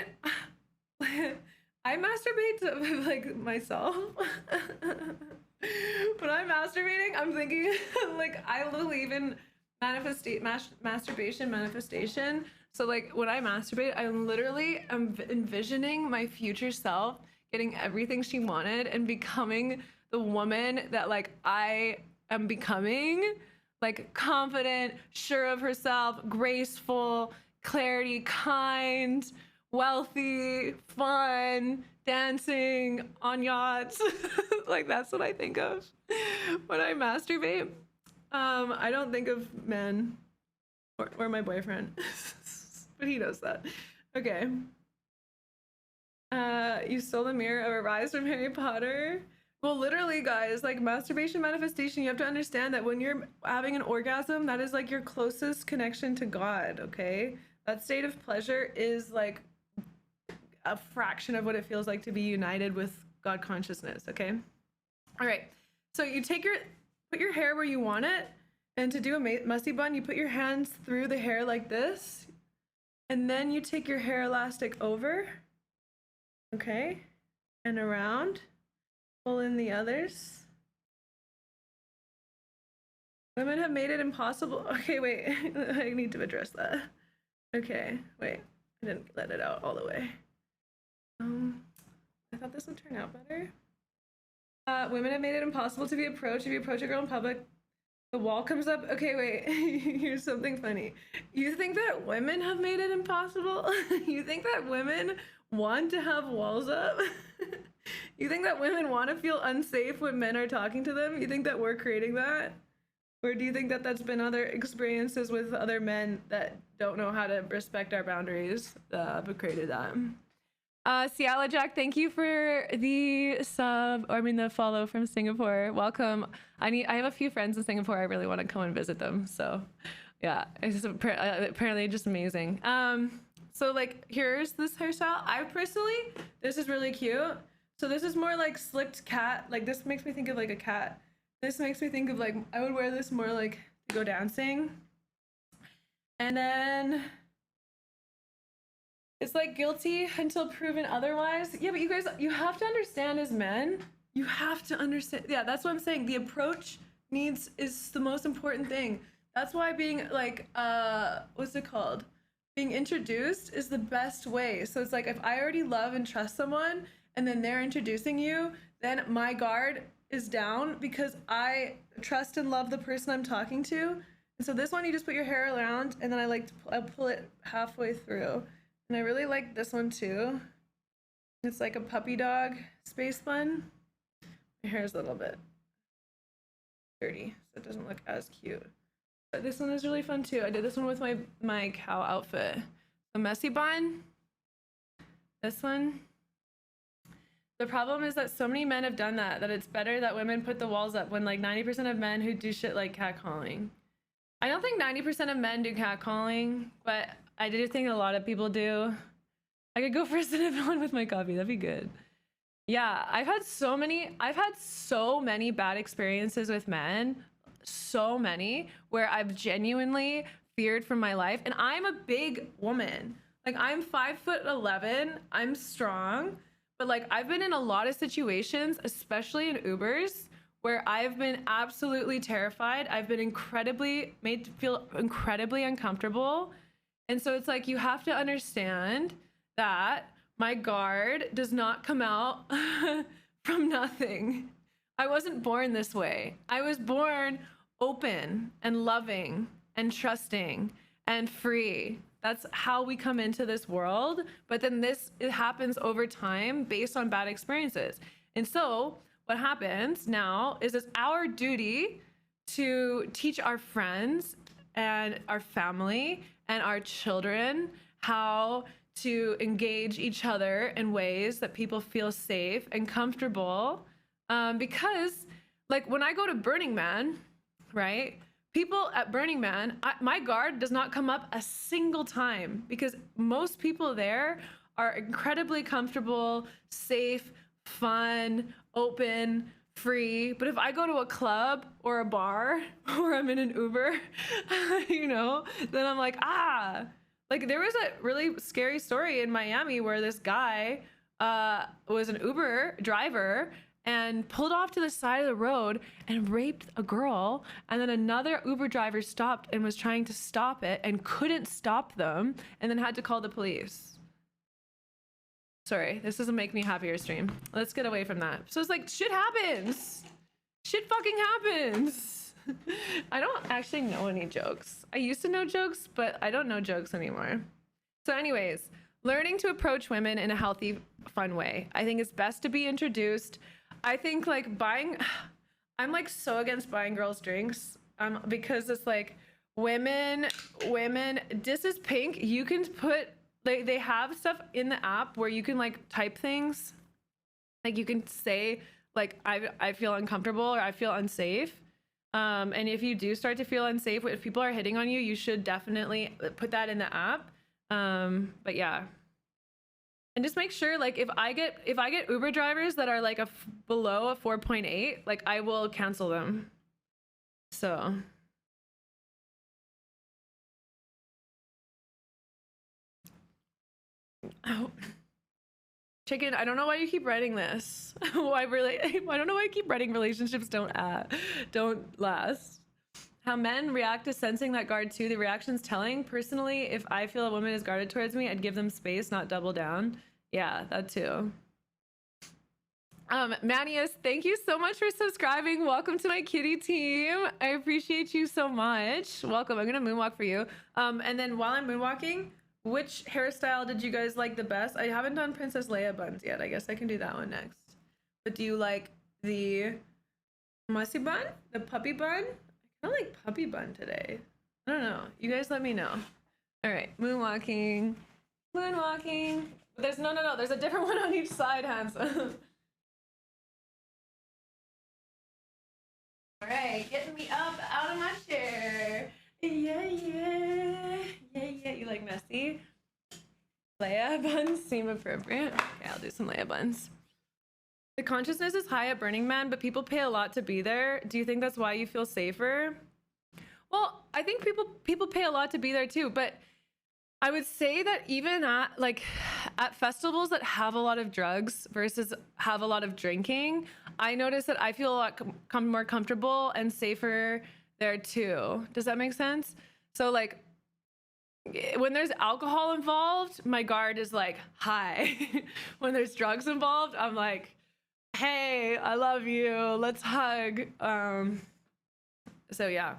Speaker 1: I masturbate to like myself. When I'm masturbating, I'm thinking like I believe in masturbation manifestation. So like when I masturbate, I literally am envisioning my future self getting everything she wanted and becoming the woman that like I am becoming, like confident, sure of herself, graceful, clarity, kind, wealthy, fun, dancing on yachts. Like that's what I think of when I masturbate. I don't think of men or my boyfriend, but he knows that. Okay. You stole the mirror of a rise from Harry Potter. Well, literally, guys, like masturbation manifestation, you have to understand that when you're having an orgasm, that is like your closest connection to God, okay? That state of pleasure is like a fraction of what it feels like to be united with God consciousness, okay? All right, so you put your hair where you want it, and to do a messy bun, you put your hands through the hair like this, and then you take your hair elastic over, okay, and around. Pull in the others. Women have made it impossible. Okay, wait, I need to address that. Okay, wait, I didn't let it out all the way. I thought this would turn out better. Women have made it impossible to be approached. If you approach a girl in public, the wall comes up. Okay, wait, here's something funny. You think that women have made it impossible? You think that women want to have walls up? You think that women want to feel unsafe when men are talking to them? You think that we're creating that? Or do you think that that's been other experiences with other men that don't know how to respect our boundaries that created that? Ciala Jack, thank you for the the follow from Singapore. Welcome. I have a few friends in Singapore. I really want to come and visit them. So yeah, it's apparently just amazing. So like here's this hairstyle. I personally, this is really cute. So this is more like slicked cat. Like this makes me think of like a cat. This makes me think of like, I would wear this more like to go dancing. And then it's like guilty until proven otherwise. Yeah, but you guys, you have to understand as men, you have to understand. Yeah, that's what I'm saying. The approach is the most important thing. That's why being like, what's it called? Being introduced is the best way. So it's like, if I already love and trust someone and then they're introducing you, then my guard is down because I trust and love the person I'm talking to. And so this one, you just put your hair around and then I pull it halfway through. And I really like this one too. It's like a puppy dog space bun. My hair is a little bit dirty, so it doesn't look as cute. But this one is really fun too. I did this one with my cow outfit. A messy bun. This one. The problem is that so many men have done that it's better that women put the walls up when like 90% of men who do shit like catcalling. I don't think 90% of men do catcalling, but I do think a lot of people do. I could go for a sniff with my coffee. That'd be good. Yeah, I've had so many bad experiences with men. So many where I've genuinely feared for my life. And I'm a big woman. Like I'm 5'11". I'm strong. But like I've been in a lot of situations, especially in Ubers, where I've been absolutely terrified. I've been made to feel incredibly uncomfortable. And so it's like, you have to understand that my guard does not come out from nothing. I wasn't born this way. I was born open and loving and trusting and free. That's how we come into this world. But then it happens over time based on bad experiences. And so what happens now is it's our duty to teach our friends and our family and our children how to engage each other in ways that people feel safe and comfortable. Because like when I go to Burning Man, right? People at Burning Man, my guard does not come up a single time because most people there are incredibly comfortable, safe, fun, open, free. But if I go to a club or a bar or I'm in an Uber, you know, then I'm like, ah. Like there was a really scary story in Miami where this guy was an Uber driver and pulled off to the side of the road and raped a girl. And then another Uber driver stopped and was trying to stop it and couldn't stop them and then had to call the police. Sorry, this doesn't make me happier stream. Let's get away from that. So it's like, shit happens. Shit fucking happens. I don't actually know any jokes. I used to know jokes, but I don't know jokes anymore. So anyways, learning to approach women in a healthy, fun way. I think it's best to be introduced. I think like I'm like so against buying girls drinks because it's like women, this is pink. You can put, they have stuff in the app where you can like type things. Like you can say like, I feel uncomfortable or I feel unsafe. And if you do start to feel unsafe, if people are hitting on you, you should definitely put that in the app. But yeah. And just make sure, like, if I get Uber drivers that are like below a 4.8, like I will cancel them. So. Oh. Chicken, I don't know why you keep writing this. I don't know why you keep writing relationships don't last. How men react to sensing that guard too. The reaction's telling. Personally, if I feel a woman is guarded towards me, I'd give them space, not double down. Yeah, that too. Manius, thank you so much for subscribing. Welcome to my kitty team. I appreciate you so much. Welcome. I'm gonna moonwalk for you. And then while I'm moonwalking, which hairstyle did you guys like the best? I haven't done Princess Leia buns yet. I guess I can do that one next. But do you like the mussy bun? The puppy bun? I kind of like puppy bun today. I don't know. You guys let me know. All right, moonwalking. Moonwalking. There's no. There's a different one on each side, handsome. All right, getting me up out of my chair. Yeah. You like messy? Leia buns seem appropriate. Okay, I'll do some Leia buns. The consciousness is high at Burning Man, but people pay a lot to be there. Do you think that's why you feel safer? Well, I think people pay a lot to be there too, but I would say that even at festivals that have a lot of drugs versus have a lot of drinking, I notice that I feel a lot more comfortable and safer there too. Does that make sense? So like when there's alcohol involved, my guard is like high. When there's drugs involved, I'm like, hey, I love you, let's hug. So yeah,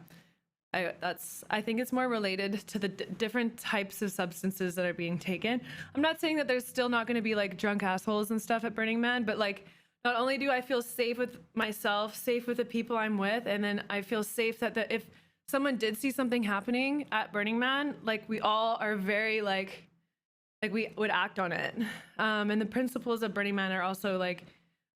Speaker 1: I think it's more related to the different types of substances that are being taken. I'm not saying that there's still not going to be like drunk assholes and stuff at Burning Man, but like not only do I feel safe with myself, safe with the people I'm with, and then I feel safe that if someone did see something happening at Burning Man, like we all are very like we would act on it. And the principles of Burning Man are also like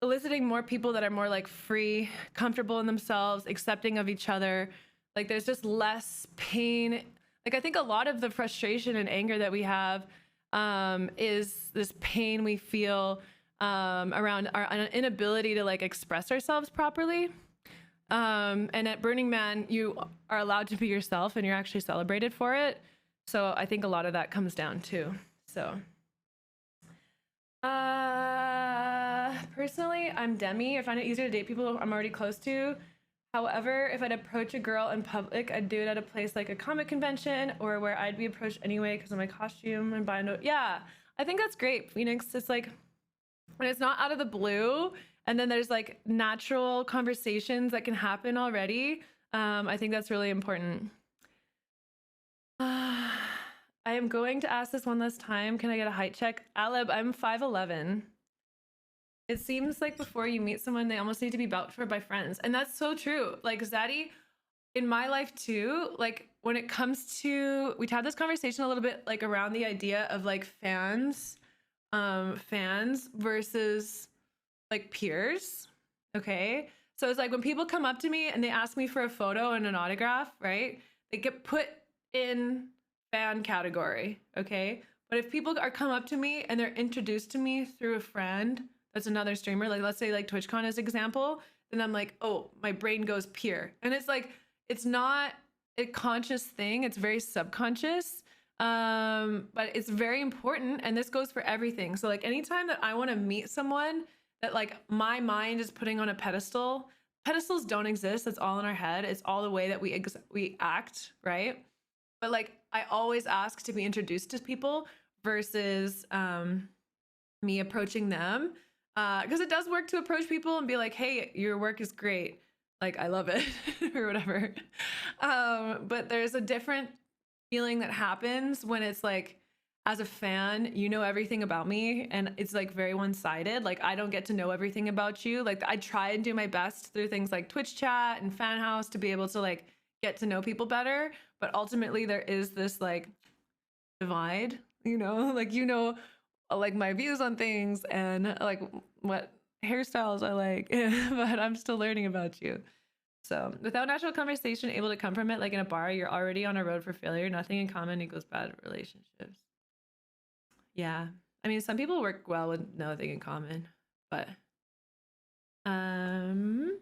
Speaker 1: eliciting more people that are more like free, comfortable in themselves, accepting of each other. Like there's just less pain. Like I think a lot of the frustration and anger that we have is this pain we feel around our inability to like express ourselves properly. And at Burning Man, you are allowed to be yourself and you're actually celebrated for it. So I think a lot of that comes down too. So personally, I'm Demi. I find it easier to date people I'm already close to. However, if I'd approach a girl in public, I'd do it at a place like a comic convention or where I'd be approached anyway because of my costume and bind. Yeah, I think that's great. Phoenix, it's like when it's not out of the blue and then there's like natural conversations that can happen already. I think that's really important. I am going to ask this one last time. Can I get a height check? Aleb, I'm 5'11". It seems like before you meet someone, they almost need to be vouched for by friends. And that's so true. Like Zaddy in my life too, like when it comes to, we had this conversation a little bit like around the idea of like fans versus like peers. Okay. So it's like when people come up to me and they ask me for a photo and an autograph, right? They get put in fan category. Okay. But if people are come up to me and they're introduced to me through a friend, that's another streamer, like let's say like TwitchCon as example, then I'm like, oh, my brain goes peer. And it's like, it's not a conscious thing. It's very subconscious. But it's very important. And this goes for everything. So like anytime that I want to meet someone that like my mind is putting on a pedestal, pedestals don't exist. It's all in our head. It's all the way that we act, right? But like I always ask to be introduced to people versus me approaching them, because it does work to approach people and be like, hey, your work is great, like I love it or whatever. But there's a different feeling that happens when it's like, as a fan, you know everything about me and it's like very one-sided. Like I don't get to know everything about you. Like I try and do my best through things like Twitch chat and Fanhouse to be able to like get to know people better, but ultimately there is this like divide, you know, like my views on things and like what hairstyles I like, but I'm still learning about you. So without natural conversation able to come from it, like in a bar, you're already on a road for failure. Nothing in common equals bad relationships. Yeah. I mean, some people work well with nothing in common, but I've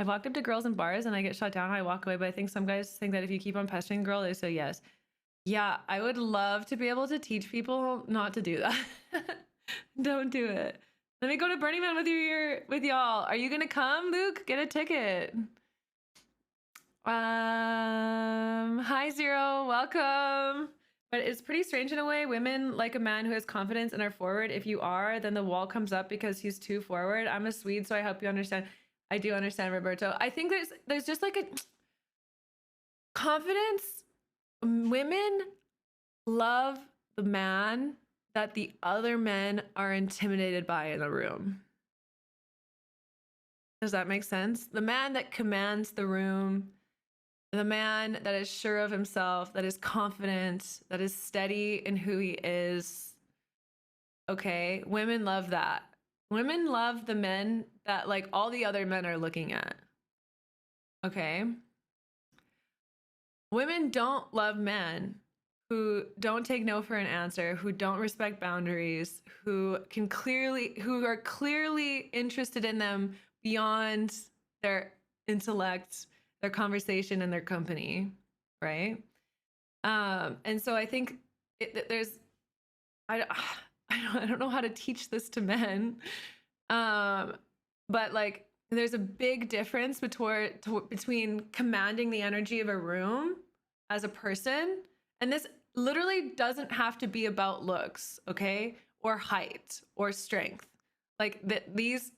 Speaker 1: walked up to girls in bars and I get shut down. I walk away, but I think some guys think that if you keep on pestering a girl, they say yes. Yeah, I would love to be able to teach people not to do that. Don't do it. Let me go to Burning Man with you, with y'all. Are you gonna come, Luke? Get a ticket. Hi Zero, welcome. But it's pretty strange in a way. Women like a man who has confidence and are forward. If you are, then the wall comes up because he's too forward. I'm a Swede, so I hope you understand. I do understand, Roberto. I think there's just like a confidence. Women love the man that the other men are intimidated by in the room. Does that make sense? The man that commands the room, the man that is sure of himself, that is confident, that is steady in who he is. Okay, women love that. Women love the men that like all the other men are looking at. Okay. Women don't love men who don't take no for an answer, who don't respect boundaries, who are clearly interested in them beyond their intellect, their conversation, and their company, right? And so I think I don't know how to teach this to men, but like there's a big difference between commanding the energy of a room as a person, and this literally doesn't have to be about looks, okay, or height or strength. Like this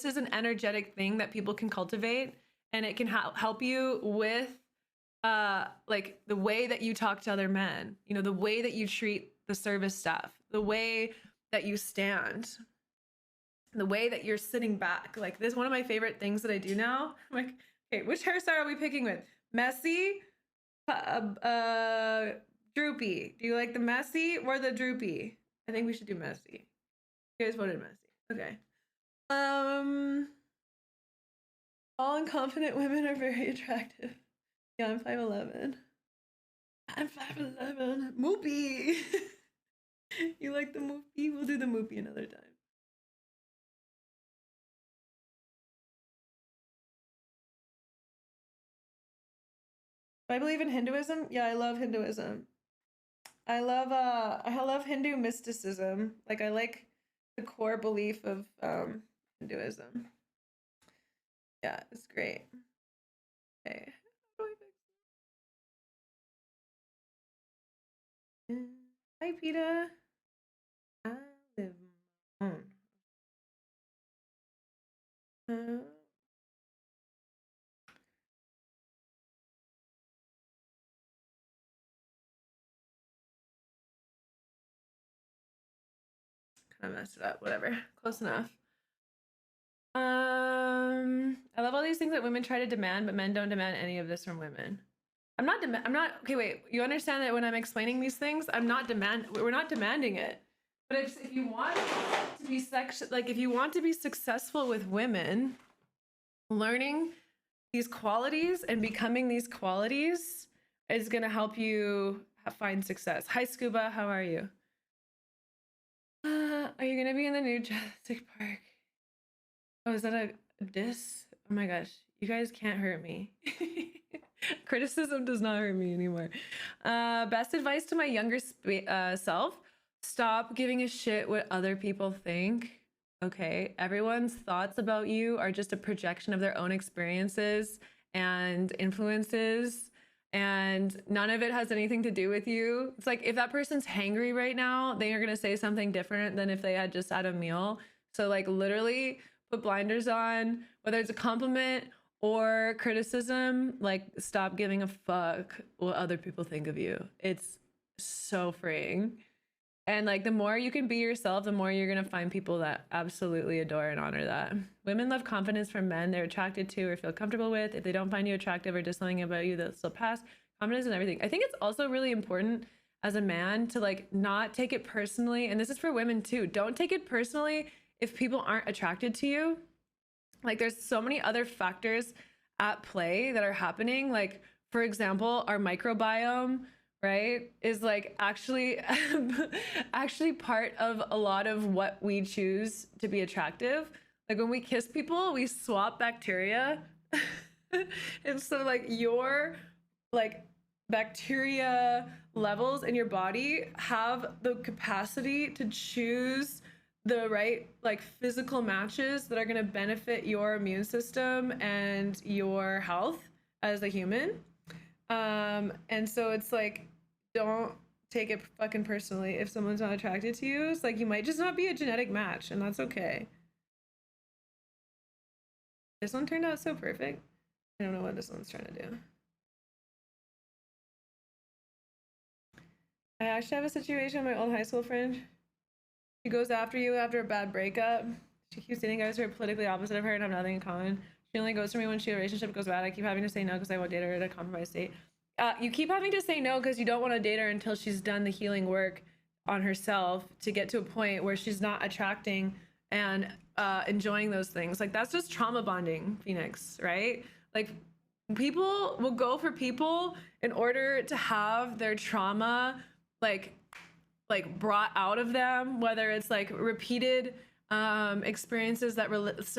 Speaker 1: is an energetic thing that people can cultivate, and it can help you with like the way that you talk to other men, you know, the way that you treat the service staff, the way that you stand, the way that you're sitting back. Like this is one of my favorite things that I do now. I'm like, okay, which hairstyle are we picking with? Messy, droopy. Do you like the messy or the droopy? I think we should do messy. You guys voted messy. Okay. All confident women are very attractive. Yeah, I'm 5'11". I'm 5'11". Moopy. You like the moopy? We'll do the moopy another time. Do I believe in Hinduism? Yeah, I love Hinduism. I love Hindu mysticism. Like I like the core belief of Hinduism. Yeah, it's great. Okay. Hi, Peta. I live alone. Kind of messed it up. Whatever. Close enough. I love all these things that women try to demand, but men don't demand any of this from women. I'm not, okay, wait, you understand that when I'm explaining these things, we're not demanding it. But if you want to be if you want to be successful with women, learning these qualities and becoming these qualities is going to help you find success. Hi, Scuba, how are you? Are you going to be in the new Jurassic Park? Oh, is that a diss? Oh my gosh, you guys can't hurt me. Criticism does not hurt me anymore. Best advice to my younger self: stop giving a shit what other people think. Okay, everyone's thoughts about you are just a projection of their own experiences and influences, and none of it has anything to do with you. It's like if that person's hangry right now, they are gonna say something different than if they had just had a meal. So like literally put blinders on, whether it's a compliment or criticism. Like stop giving a fuck what other people think of you. It's so freeing. And like the more you can be yourself, the more you're gonna find people that absolutely adore and honor that. Women love confidence from men they're attracted to or feel comfortable with. If they don't find you attractive or just something about you, they'll still pass. Confidence and everything. I think it's also really important as a man to like not take it personally, and this is for women too. Don't take it personally if people aren't attracted to you. Like there's so many other factors at play that are happening. Like for example, our microbiome, right, is like actually part of a lot of what we choose to be attractive. Like when we kiss people, we swap bacteria. And so like your like bacteria levels in your body have the capacity to choose the right like physical matches that are going to benefit your immune system and your health as a human. And so it's like, don't take it fucking personally if someone's not attracted to you. It's like you might just not be a genetic match, and that's okay. This one turned out so perfect. I don't know what this one's trying to do. I actually have a situation with my old high school friend. She goes after you after a bad breakup. She keeps dating guys who are politically opposite of her and have nothing in common. She only goes for me when a relationship goes bad. I keep having to say no because I won't date her at a compromised state. You keep having to say no because you don't want to date her until she's done the healing work on herself to get to a point where she's not attracting and enjoying those things. Like that's just trauma bonding, Phoenix, right? Like people will go for people in order to have their trauma like brought out of them, whether it's like repeated experiences that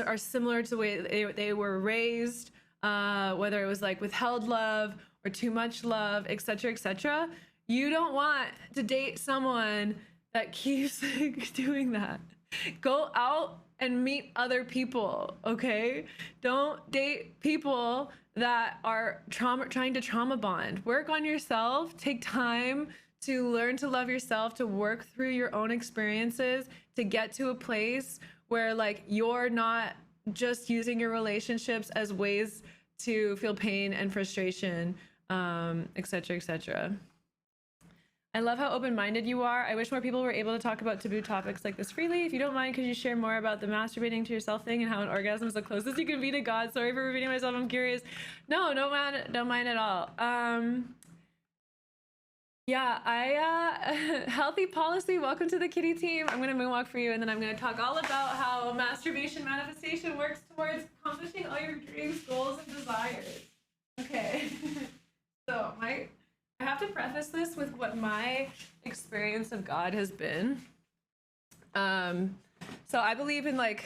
Speaker 1: are similar to the way they were raised, whether it was like withheld love or too much love, etc., etc. You don't want to date someone that keeps doing that. Go out and meet other people, okay? Don't date people that are trying to trauma bond. Work on yourself. Take time to learn to love yourself, to work through your own experiences, to get to a place where like you're not just using your relationships as ways to feel pain and frustration, etc., etc. I love how open-minded you are. I wish more people were able to talk about taboo topics like this freely. If you don't mind, could you share more about the masturbating to yourself thing and how an orgasm is the closest you can be to God? Sorry for repeating myself, I'm curious. No, don't mind at all. Yeah, healthy policy, welcome to the kitty team. I'm gonna moonwalk for you, and then I'm gonna talk all about how masturbation manifestation works towards accomplishing all your dreams, goals, and desires. Okay, so I have to preface this with what my experience of God has been. So I believe in like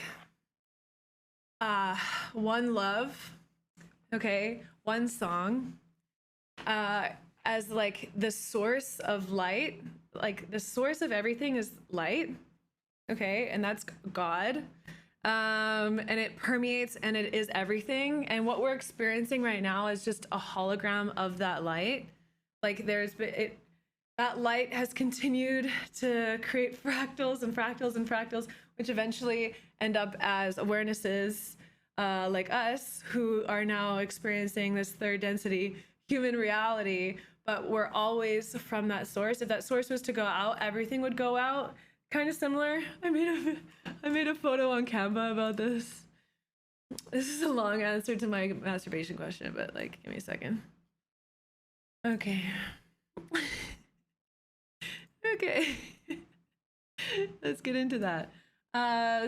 Speaker 1: one love, okay, one song, as like the source of light. Like the source of everything is light, okay, and that's God. And it permeates and it is everything, and what we're experiencing right now is just a hologram of that light. Like that light has continued to create fractals and fractals and fractals, which eventually end up as awarenesses like us, who are now experiencing this third density human reality. But we're always from that source. If that source was to go out, everything would go out. Kind of similar. I made a photo on Canva about this. This is a long answer to my masturbation question, but like, give me a second. Okay. Okay. Let's get into that.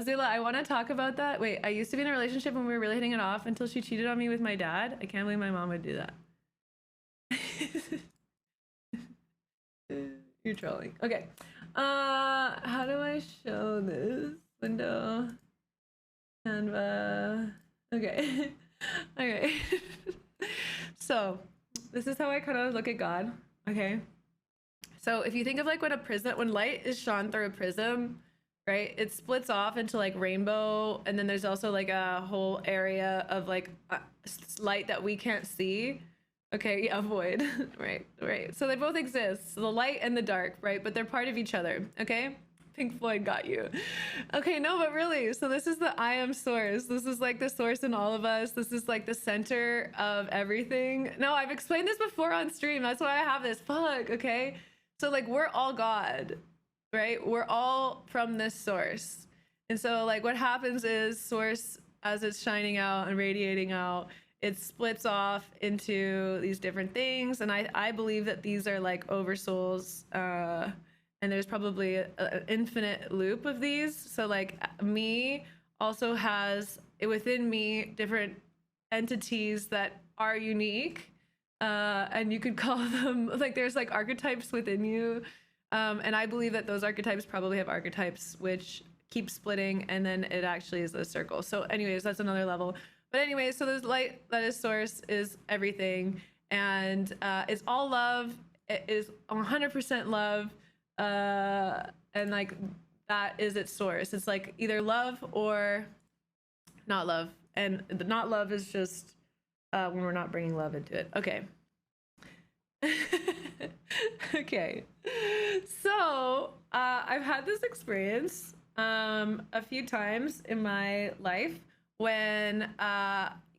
Speaker 1: Zilla, I want to talk about that. Wait, I used to be in a relationship when we were really hitting it off until she cheated on me with my dad. I can't believe my mom would do that. You're trolling. Okay. How do I show this? Window. Canva. Okay. Okay. So, this is how I kind of look at God. Okay. So, if you think of like when light is shone through a prism, right? It splits off into like rainbow, and then there's also like a whole area of like light that we can't see. Okay, yeah, void. Right. So they both exist. So the light and the dark, right? But they're part of each other. Okay. Pink Floyd got you. Okay, no, but really, so this is the I am source. This is like the source in all of us. This is like the center of everything. No, I've explained this before on stream. That's why I have this. Fuck, okay? So like we're all God, right? We're all from this source. And so like what happens is source, as it's shining out and radiating out, it splits off into these different things. And I believe that these are like oversouls, and there's probably an infinite loop of these. So like me also has within me different entities that are unique, and you could call them like there's like archetypes within you, and I believe that those archetypes probably have archetypes which keep splitting, and then it actually is a circle. So anyways, that's another level. But anyways, so there's light that is source, is everything, and it's all love. It is 100% love. And like that is its source. It's like either love or not love, and the not love is just when we're not bringing love into it. Okay. Okay, so I've had this experience a few times in my life when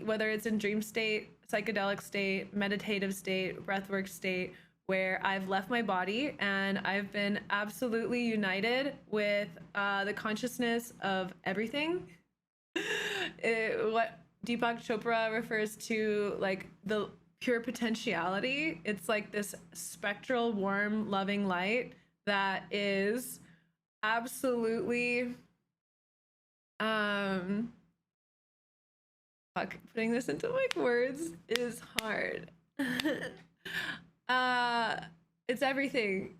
Speaker 1: whether it's in dream state, psychedelic state, meditative state, breathwork state, where I've left my body and I've been absolutely united with the consciousness of everything. What Deepak Chopra refers to like the pure potentiality. It's like this spectral, warm, loving light that is absolutely putting this into like words is hard. It's everything,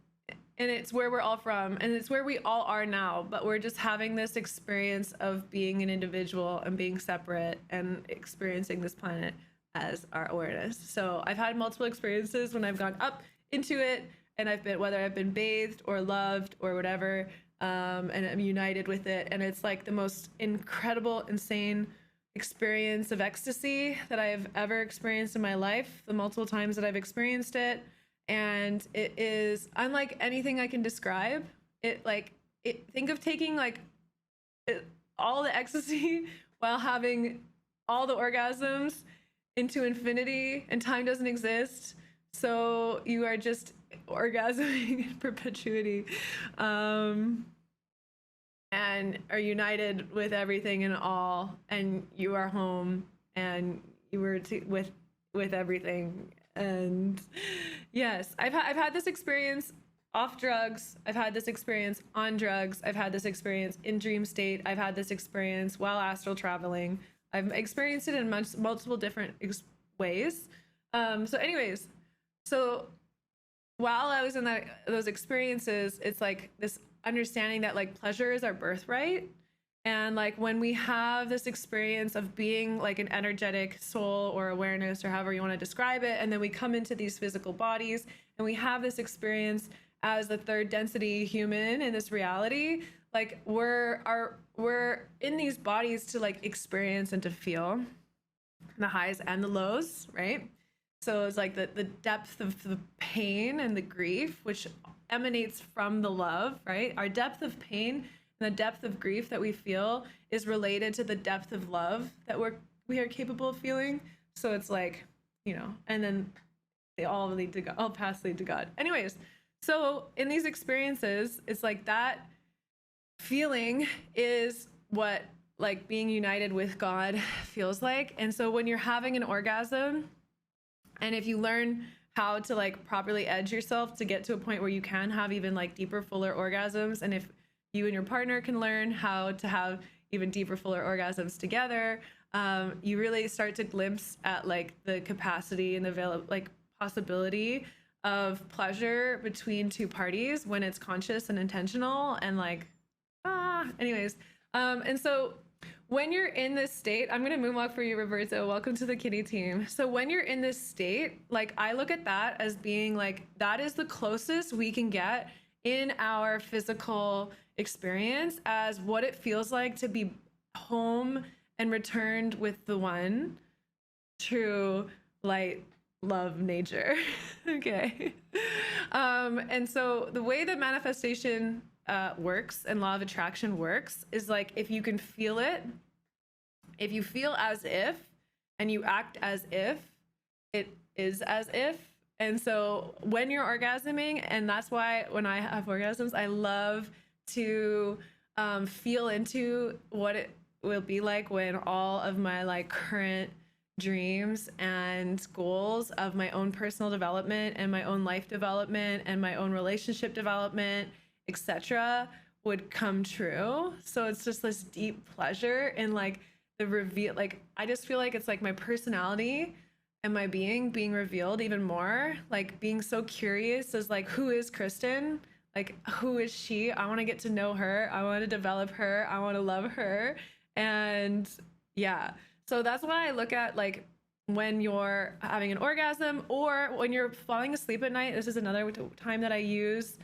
Speaker 1: and it's where we're all from, and it's where we all are now, but we're just having this experience of being an individual and being separate and experiencing this planet as our awareness. So I've had multiple experiences when I've gone up into it, and I've been, whether I've been bathed or loved or whatever, and I'm united with it, and it's like the most incredible, insane experience of ecstasy that I've ever experienced in my life, the multiple times that I've experienced it. And it is unlike anything I can describe. Think of taking like all the ecstasy while having all the orgasms into infinity, and time doesn't exist, so you are just orgasming in perpetuity, and are united with everything and all, and you are home, and you were with everything. And yes, I've had this experience off drugs, I've had this experience on drugs, I've had this experience in dream state, I've had this experience while astral traveling. I've experienced it in multiple different ways. So anyways, so while I was in those experiences, it's like this understanding that like pleasure is our birthright. And like when we have this experience of being like an energetic soul or awareness or however you want to describe it, and then we come into these physical bodies and we have this experience as the third density human in this reality, like we're in these bodies to like experience and to feel the highs and the lows, right? So it's like the depth of the pain and the grief, which emanates from the love, right? Our depth of pain and the depth of grief that we feel is related to the depth of love that we are capable of feeling. So it's like, you know, and then they all lead to God, all paths lead to God. Anyways, so in these experiences, it's like that feeling is what like being united with God feels like. And so when you're having an orgasm, and if you learn how to like properly edge yourself to get to a point where you can have even like deeper, fuller orgasms, and if you and your partner can learn how to have even deeper, fuller orgasms together, you really start to glimpse at like the capacity and the possibility of pleasure between two parties when it's conscious and intentional and like anyways. And so when you're in this state, I'm gonna moonwalk for you, Roberto. Welcome to the kitty team. So when you're in this state, like I look at that as being like, that is the closest we can get in our physical experience as what it feels like to be home and returned with the one true light, love, nature. Okay. And so the way that manifestation works and law of attraction works is like, if you can feel it, if you feel as if and you act as if, it is as if. And so when you're orgasming, and that's why when I have orgasms, I love to feel into what it will be like when all of my like current dreams and goals of my own personal development and my own life development and my own relationship development, etc., would come true. So it's just this deep pleasure in like the reveal. Like I just feel like it's like my personality and my being revealed even more, like being so curious as like, who is Kristen? Like, who is she? I want to get to know her. I want to develop her. I want to love her. And yeah, so that's why I look at like when you're having an orgasm or when you're falling asleep at night. This is another time that I use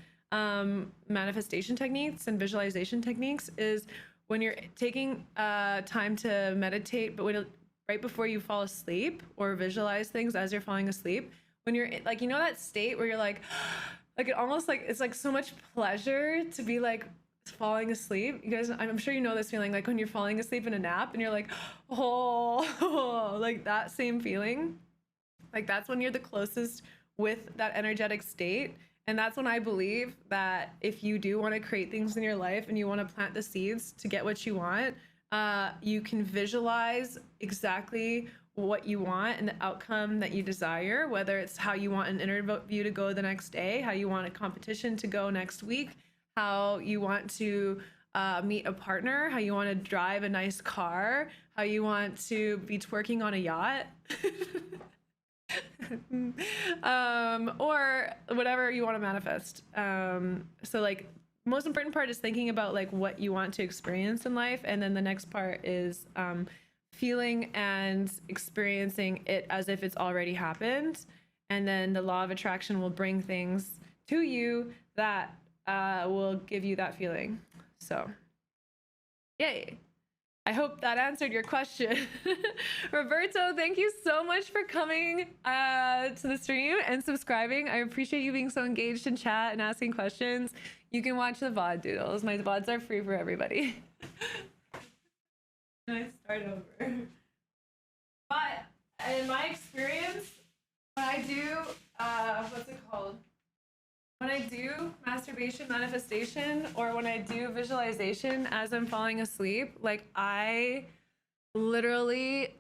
Speaker 1: manifestation techniques and visualization techniques, is when you're taking time to meditate, but when right before you fall asleep, or visualize things as you're falling asleep, when you're like, you know, that state where you're like it almost like, it's like so much pleasure to be like falling asleep. You guys, I'm sure you know this feeling, like when you're falling asleep in a nap and you're like, oh, like that same feeling. Like that's when you're the closest with that energetic state. And that's when I believe that if you do want to create things in your life and you want to plant the seeds to get what you want, you can visualize exactly what you want and the outcome that you desire, whether it's how you want an interview to go the next day, how you want a competition to go next week, how you want to meet a partner, how you want to drive a nice car, how you want to be twerking on a yacht. Or whatever you want to manifest. So like most important part is thinking about like what you want to experience in life, and then the next part is feeling and experiencing it as if it's already happened, and then the law of attraction will bring things to you that will give you that feeling. So yay. I hope that answered your question. Roberto, thank you so much for coming to the stream and subscribing. I appreciate you being so engaged in chat and asking questions. You can watch the VOD doodles. My VODs are free for everybody. Can I start over? But in my experience, when I do, what's it called? When I do masturbation manifestation, or when I do visualization as I'm falling asleep, like I literally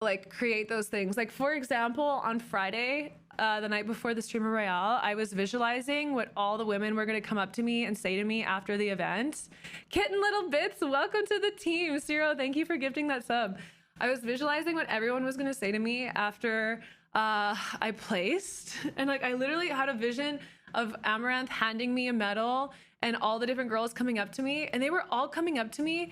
Speaker 1: like create those things. Like for example, on Friday, the night before the Streamer Royale, I was visualizing what all the women were going to come up to me and say to me after the event. Kitten Little Bits, welcome to the team. Ciro, thank you for gifting that sub. I was visualizing what everyone was going to say to me after I placed. And like I literally had a vision of Amaranth handing me a medal and all the different girls coming up to me, and they were all coming up to me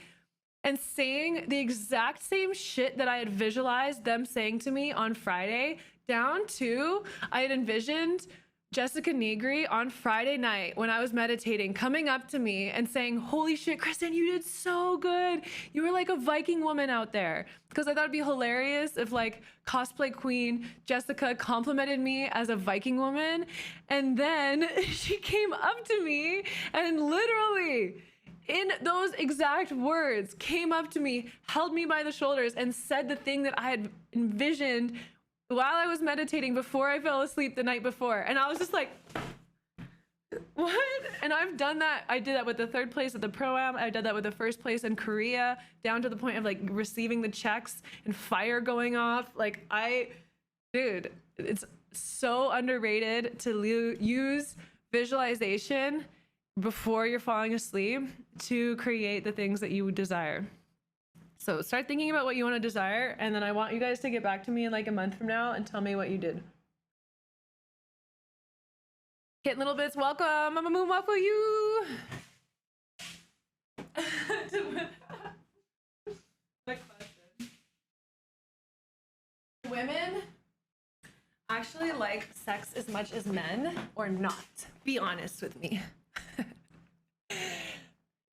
Speaker 1: and saying the exact same shit that I had visualized them saying to me on Friday, down to I had envisioned Jessica Negri on Friday night when I was meditating coming up to me and saying, holy shit, Kristen, you did so good. You were like a Viking woman out there. Because I thought it'd be hilarious if like cosplay queen Jessica complimented me as a Viking woman. And then she came up to me and literally in those exact words came up to me, held me by the shoulders and said the thing that I had envisioned while I was meditating before I fell asleep the night before. And I was just like, What? And I've done that. I did that with the third place at the Pro-Am. I did that with the first place in Korea, down to the point of like receiving the checks and fire going off. Like dude, it's so underrated to use visualization before you're falling asleep to create the things that you desire. So start thinking about what you want to desire, and then I want you guys to get back to me in like a month from now and tell me what you did. Kitten Little Bits, welcome. I'm a moonwaffle you. Women actually like sex as much as men or not? Be honest with me.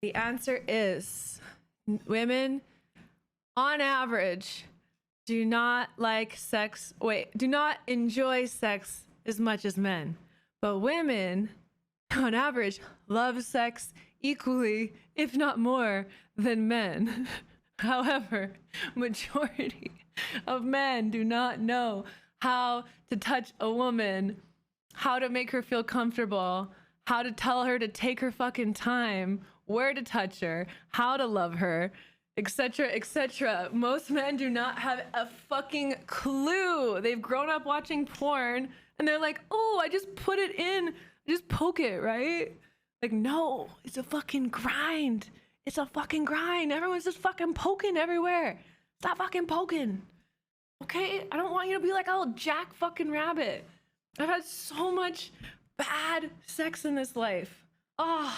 Speaker 1: The answer is women on average do not enjoy sex as much as men. But women, on average, love sex equally, if not more, than men. However, majority of men do not know how to touch a woman, how to make her feel comfortable, how to tell her to take her fucking time, where to touch her, how to love her, etc., etc. Most men do not have a fucking clue. They've grown up watching porn and they're like, oh, I just put it in, just poke it, right? Like, no, it's a fucking grind. It's a fucking grind. Everyone's just fucking poking everywhere. Stop fucking poking. Okay? I don't want you to be like, oh, Jack fucking Rabbit. I've had so much bad sex in this life. Oh,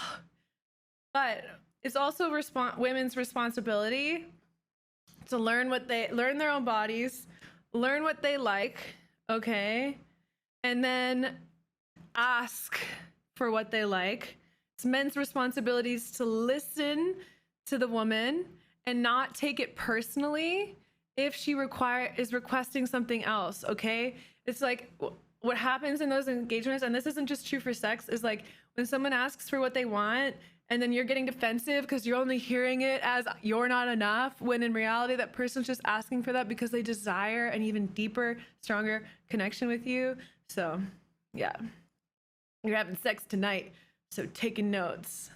Speaker 1: but it's also women's responsibility to learn their own bodies, learn what they like, okay? And then ask for what they like. It's men's responsibilities to listen to the woman and not take it personally if she is requesting something else, okay? It's like what happens in those engagements, and this isn't just true for sex, is like when someone asks for what they want and then you're getting defensive because you're only hearing it as you're not enough, when in reality that person's just asking for that because they desire an even deeper, stronger connection with you. So yeah, you're having sex tonight, so taking notes.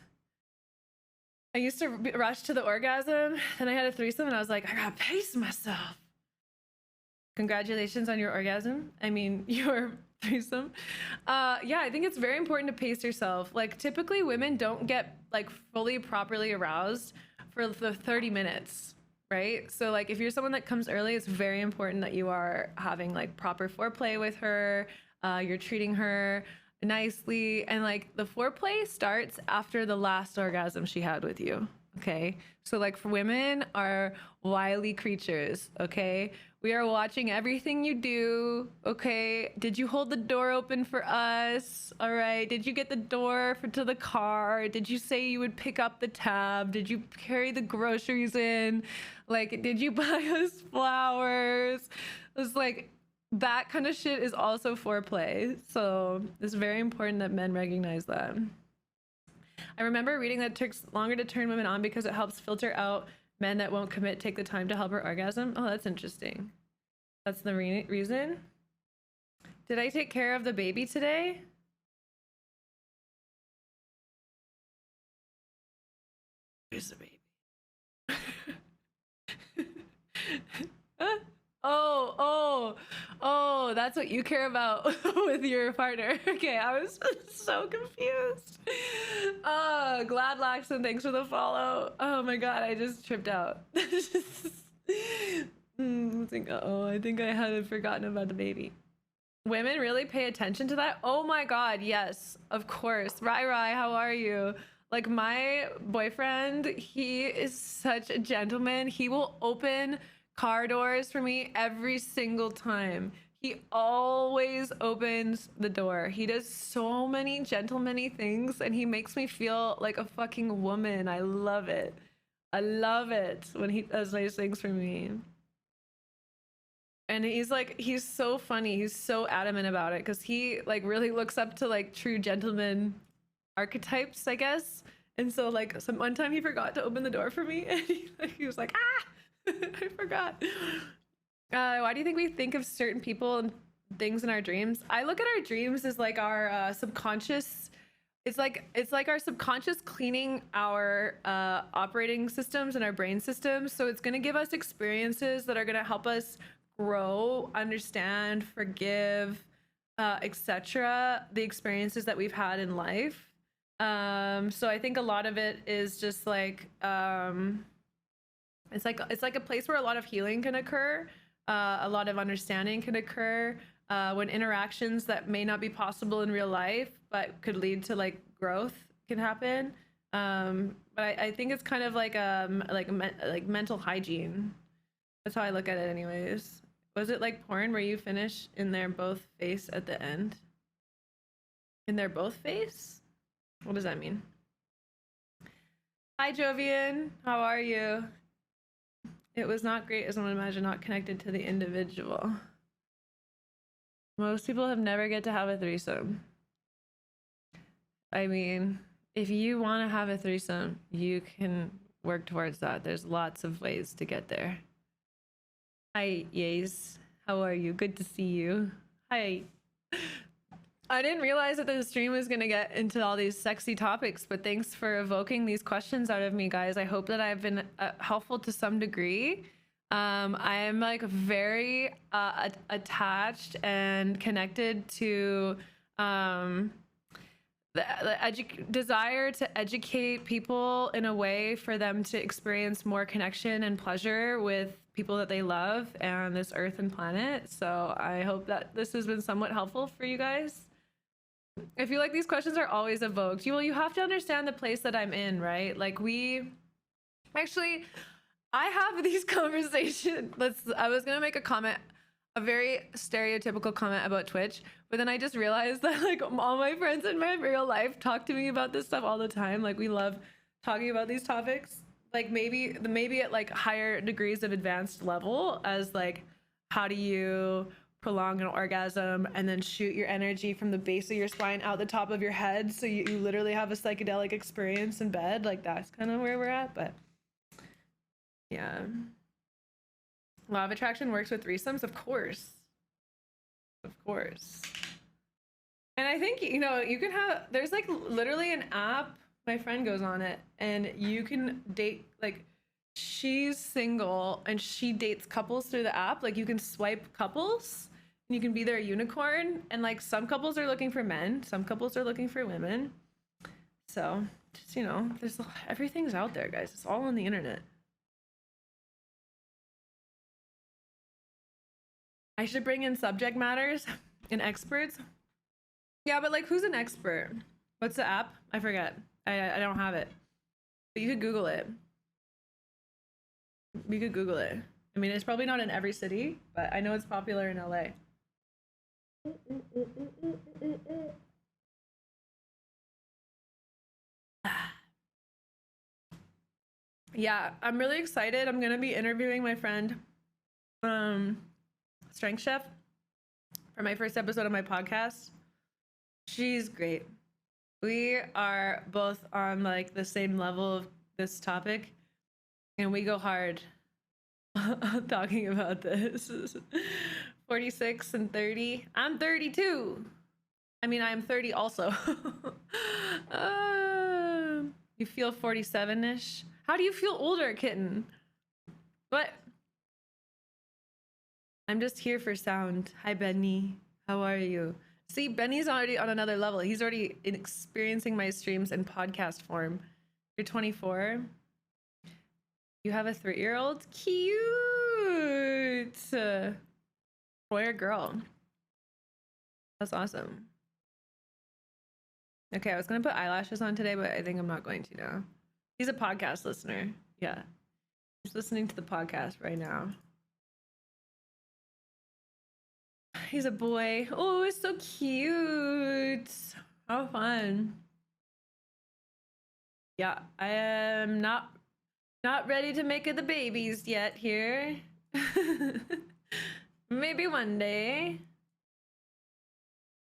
Speaker 1: I used to rush to the orgasm, and I had a threesome, and I was like, I gotta pace myself. Congratulations on your orgasm. I mean, your threesome. Yeah, I think it's very important to pace yourself. Like, typically women don't get like fully properly aroused for the 30 minutes, right? So like if you're someone that comes early, it's very important that you are having like proper foreplay with her. You're treating her nicely, and like the foreplay starts after the last orgasm she had with you. Okay, so like for women are wily creatures. Okay, we are watching everything you do. Okay, did you hold the door open for us? All right, did you get the door to the car? Did you say you would pick up the tab? Did you carry the groceries in? Like, did you buy us flowers? It's like that kind of shit is also foreplay. So it's very important that men recognize that. I remember reading that it takes longer to turn women on because it helps filter out men that won't commit, take the time to help her orgasm. Oh, that's interesting. That's the reason. Did I take care of the baby today? Where's the baby? Oh, that's what you care about with your partner. Okay, I was so confused. Glad Laxon, thanks for the follow. Oh my god, I just tripped out. I think I had forgotten about the baby. Women really pay attention to that? Oh my god, yes, of course. Rai, how are you? Like, my boyfriend, he is such a gentleman. He will open car doors for me every single time. He always opens the door. He does so many gentlemanly things, and he makes me feel like a fucking woman. I love it. I love it when he does nice things for me. And he's so funny. He's so adamant about it because he like really looks up to like true gentleman archetypes, I guess. And so like one time he forgot to open the door for me, and he was like, ah. I forgot. Why do you think we think of certain people and things in our dreams? I look at our dreams as like our subconscious it's like our subconscious cleaning our operating systems and our brain systems. So it's going to give us experiences that are going to help us grow, understand, forgive, etc. the experiences that we've had in life. So I think a lot of it is just like it's like a place where a lot of healing can occur, a lot of understanding can occur, when interactions that may not be possible in real life but could lead to like growth can happen. But I think it's kind of like like mental hygiene. That's how I look at it anyways. Was it like porn where you finish in their both face at the end? In their both face? What does that mean? Hi Jovian, how are you? It was not great as one would imagine, not connected to the individual. Most people have never get to have a threesome. I mean, if you want to have a threesome, you can work towards that. There's lots of ways to get there. Hi, Yays. How are you? Good to see you. Hi. I didn't realize that the stream was going to get into all these sexy topics, but thanks for evoking these questions out of me, guys. I hope that I've been helpful to some degree. I am like very attached and connected to the desire to educate people in a way for them to experience more connection and pleasure with people that they love and this earth and planet. So I hope that this has been somewhat helpful for you guys. I feel like these questions are always evoked. You have to understand the place that I'm in, right? Like I have these conversations. I was gonna make a comment, a very stereotypical comment about Twitch, but then I just realized that like all my friends in my real life talk to me about this stuff all the time. Like we love talking about these topics. Like maybe at like higher degrees of advanced level, as like how do you prolong an orgasm and then shoot your energy from the base of your spine out the top of your head, so you literally have a psychedelic experience in bed. Like that's kind of where we're at. But yeah, law of attraction works with threesomes, of course. And I think, you know, you can have, there's like literally an app, my friend goes on it, and you can date, like she's single and she dates couples through the app. Like you can swipe couples and you can be their unicorn, and like some couples are looking for men, some couples are looking for women. So just, you know, there's everything's out there, guys. It's all on the internet. I should bring in subject matters and experts. Yeah, but like who's an expert? What's the app? I forget. I don't have it. But you could Google it. We could Google it. I mean, it's probably not in every city, but I know it's popular in LA. Yeah, I'm really excited. I'm gonna be interviewing my friend, Strength Chef, for my first episode of my podcast. She's great. We are both on like the same level of this topic, and we go hard talking about this. 46 and 30. I'm 32. I mean, I'm 30 also. You feel 47-ish? How do you feel older, kitten? What? I'm just here for sound. Hi, Benny. How are you? See, Benny's already on another level. He's already experiencing my streams in podcast form. You're 24. You have a 3-year-old? Cute. Boy or girl? That's awesome. Okay, I was going to put eyelashes on today, but I think I'm not going to now. He's a podcast listener. Yeah. He's listening to the podcast right now. He's a boy. Oh, it's so cute. How fun. Yeah, I am not ready to make it the babies yet here. Maybe one day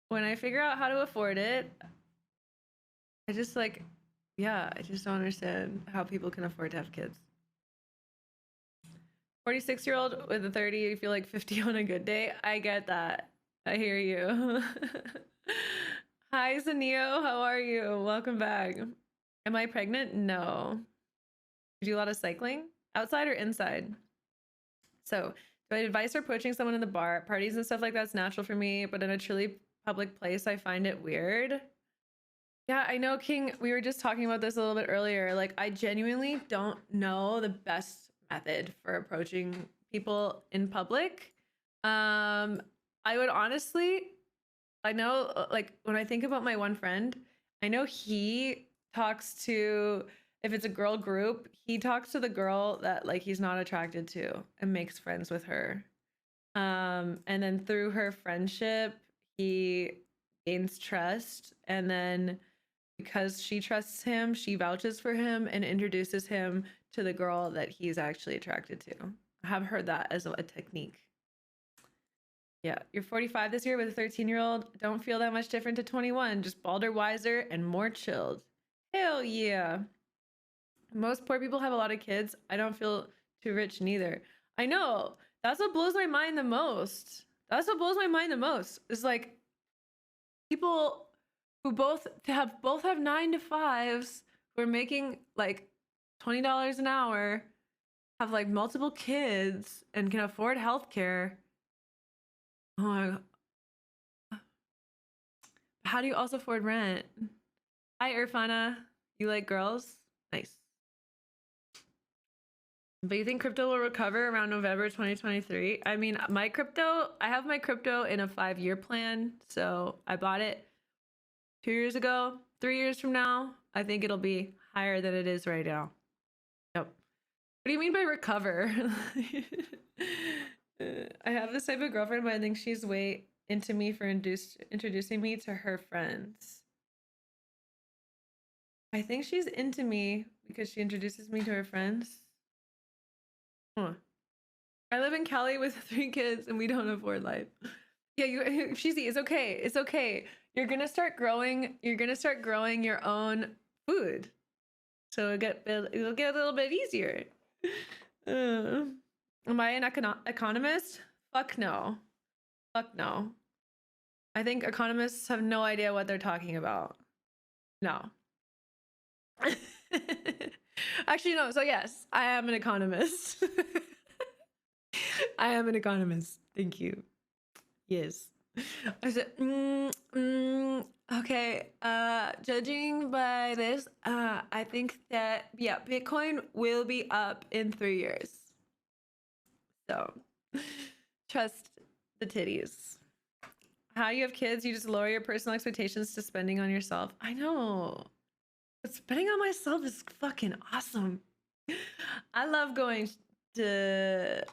Speaker 1: when I figure out how to afford it. I just like, yeah, I just don't understand how people can afford to have kids. 46-year-old with a 30, you feel like 50 on a good day. I get that. I hear you. Hi, Zanio. How are you? Welcome back. Am I pregnant? No. You do a lot of cycling? Outside or inside? So, do I advise for approaching someone in the bar? Parties and stuff like that's natural for me, but in a truly public place, I find it weird. Yeah, I know, King. We were just talking about this a little bit earlier. Like, I genuinely don't know the best method for approaching people in public. I would honestly, I know, like, when I think about my one friend, I know he talks to, if it's a girl group, he talks to the girl that like he's not attracted to and makes friends with her. And then through her friendship, he gains trust, and then because she trusts him, she vouches for him and introduces him to the girl that he's actually attracted to. I have heard that as a technique. Yeah, you're 45 this year with a 13-year-old. Don't feel that much different to 21, just balder, wiser, and more chilled. Hell yeah. Most poor people have a lot of kids. I don't feel too rich neither. I know. That's what blows my mind the most. That's what blows my mind the most. Is like people who both have 9 to 5s who are making like $20 an hour, have like multiple kids and can afford healthcare. Oh my god. How do you also afford rent? Hi, Irfana. You like girls? Nice. But you think crypto will recover around November 2023? I mean, I have my crypto in a 5-year plan. So I bought it 2 years ago. 3 years from now, I think it'll be higher than it is right now. Yep. What do you mean by recover? I have this type of girlfriend, but I think she's way into me for introducing me to her friends. I think she's into me because she introduces me to her friends. Huh. I live in Cali with 3 kids and we don't afford life. Yeah, Sheezy, it's okay. It's okay. You're gonna start growing your own food. So it'll get a little bit easier. Am I an economist? Fuck no. Fuck no. I think economists have no idea what they're talking about. No. Actually, no. So yes, I am an economist. I am an economist. Thank you. Yes. I said, okay. Judging by this, I think that, yeah, Bitcoin will be up in 3 years. So trust the titties. How you have kids, you just lower your personal expectations to spending on yourself. I know. But spending on myself is fucking awesome. I love going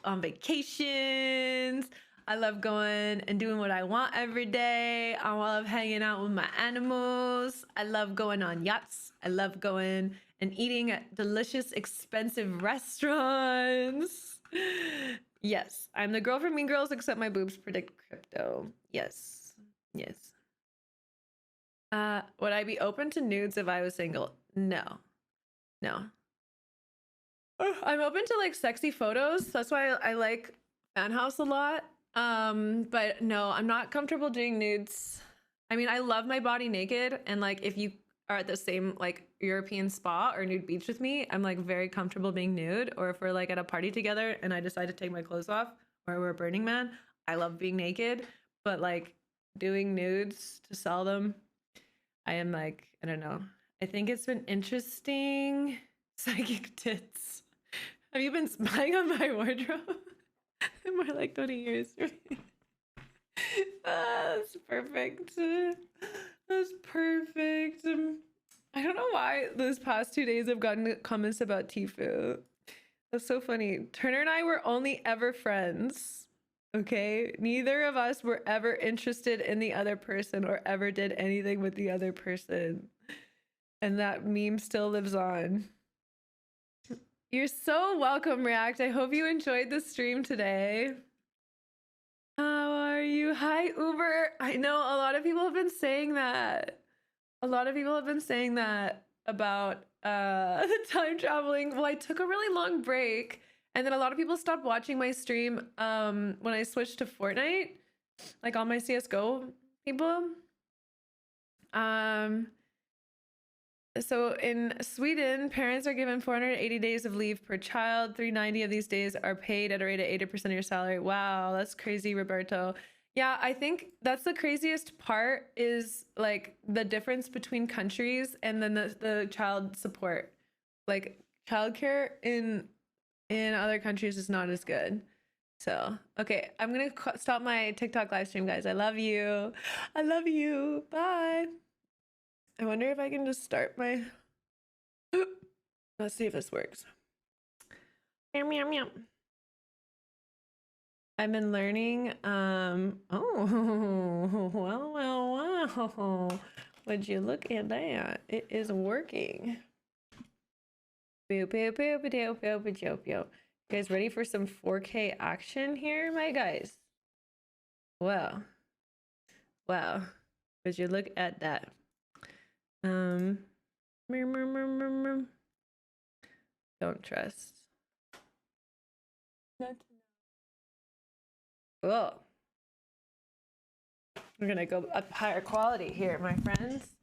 Speaker 1: on vacations. I love going and doing what I want every day. I love hanging out with my animals. I love going on yachts. I love going and eating at delicious, expensive restaurants. Yes, I'm the girl from Mean Girls, except my boobs predict crypto. Yes, yes. Would I be open to nudes if I was single? No. No. I'm open to like sexy photos. That's why I like Fanhouse a lot. But no, I'm not comfortable doing nudes. I mean, I love my body naked, and like if you are at the same like European spa or nude beach with me, I'm like very comfortable being nude. Or if we're like at a party together and I decide to take my clothes off, or we're a Burning Man, I love being naked. But like doing nudes to sell them, I am like, I don't know. I think it's been interesting. Psychic tits. Have you been spying on my wardrobe? More like 20 years. That's perfect. That's perfect. I don't know why those past 2 days I've gotten comments about Tifu. That's so funny. Turner and I were only ever friends. Okay? Neither of us were ever interested in the other person or ever did anything with the other person. And that meme still lives on. You're so welcome, React. I hope you enjoyed the stream today. How are you? Hi, Uber. I know a lot of people have been saying that. A lot of people have been saying that about the time traveling. Well, I took a really long break, and then a lot of people stopped watching my stream when I switched to Fortnite, like all my CSGO people. So in Sweden, parents are given 480 days of leave per child. 390 of these days are paid at a rate of 80% of your salary. Wow, that's crazy, Roberto. Yeah, I think that's the craziest part is like the difference between countries and then the child support. Like childcare in other countries is not as good. So, okay, I'm gonna stop my TikTok live stream, guys. I love you. I love you. Bye. I wonder if I can just start my... Let's see if this works. Meow, meow, meow. I've been learning, oh, wow. Would you look at that? It is working. You guys ready for some 4K action here, my guys? Wow. Would you look at that? Don't trust. Whoa. We're gonna go up higher quality here, my friends.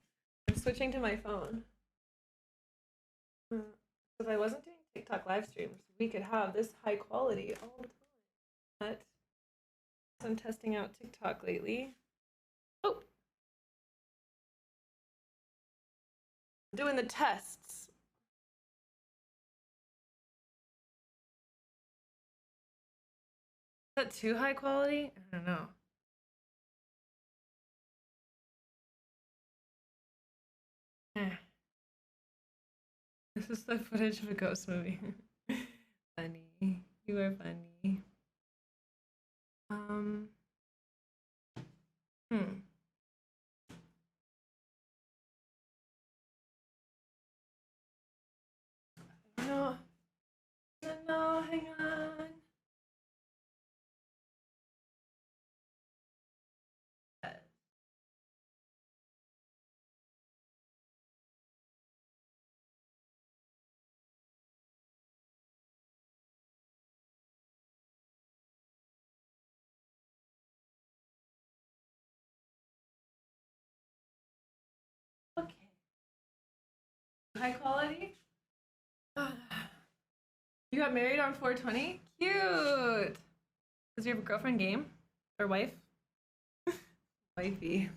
Speaker 1: I'm switching to my phone. If I wasn't doing TikTok live streams, we could have this high quality all the time. But I'm testing out TikTok lately. Oh, I'm doing the tests. Is that too high quality? I don't know. This is the footage of a ghost movie. Funny. You are funny. No, hang on. Okay. High quality? You got married on 420? Cute! Does your girlfriend game? Or wife? Wifey.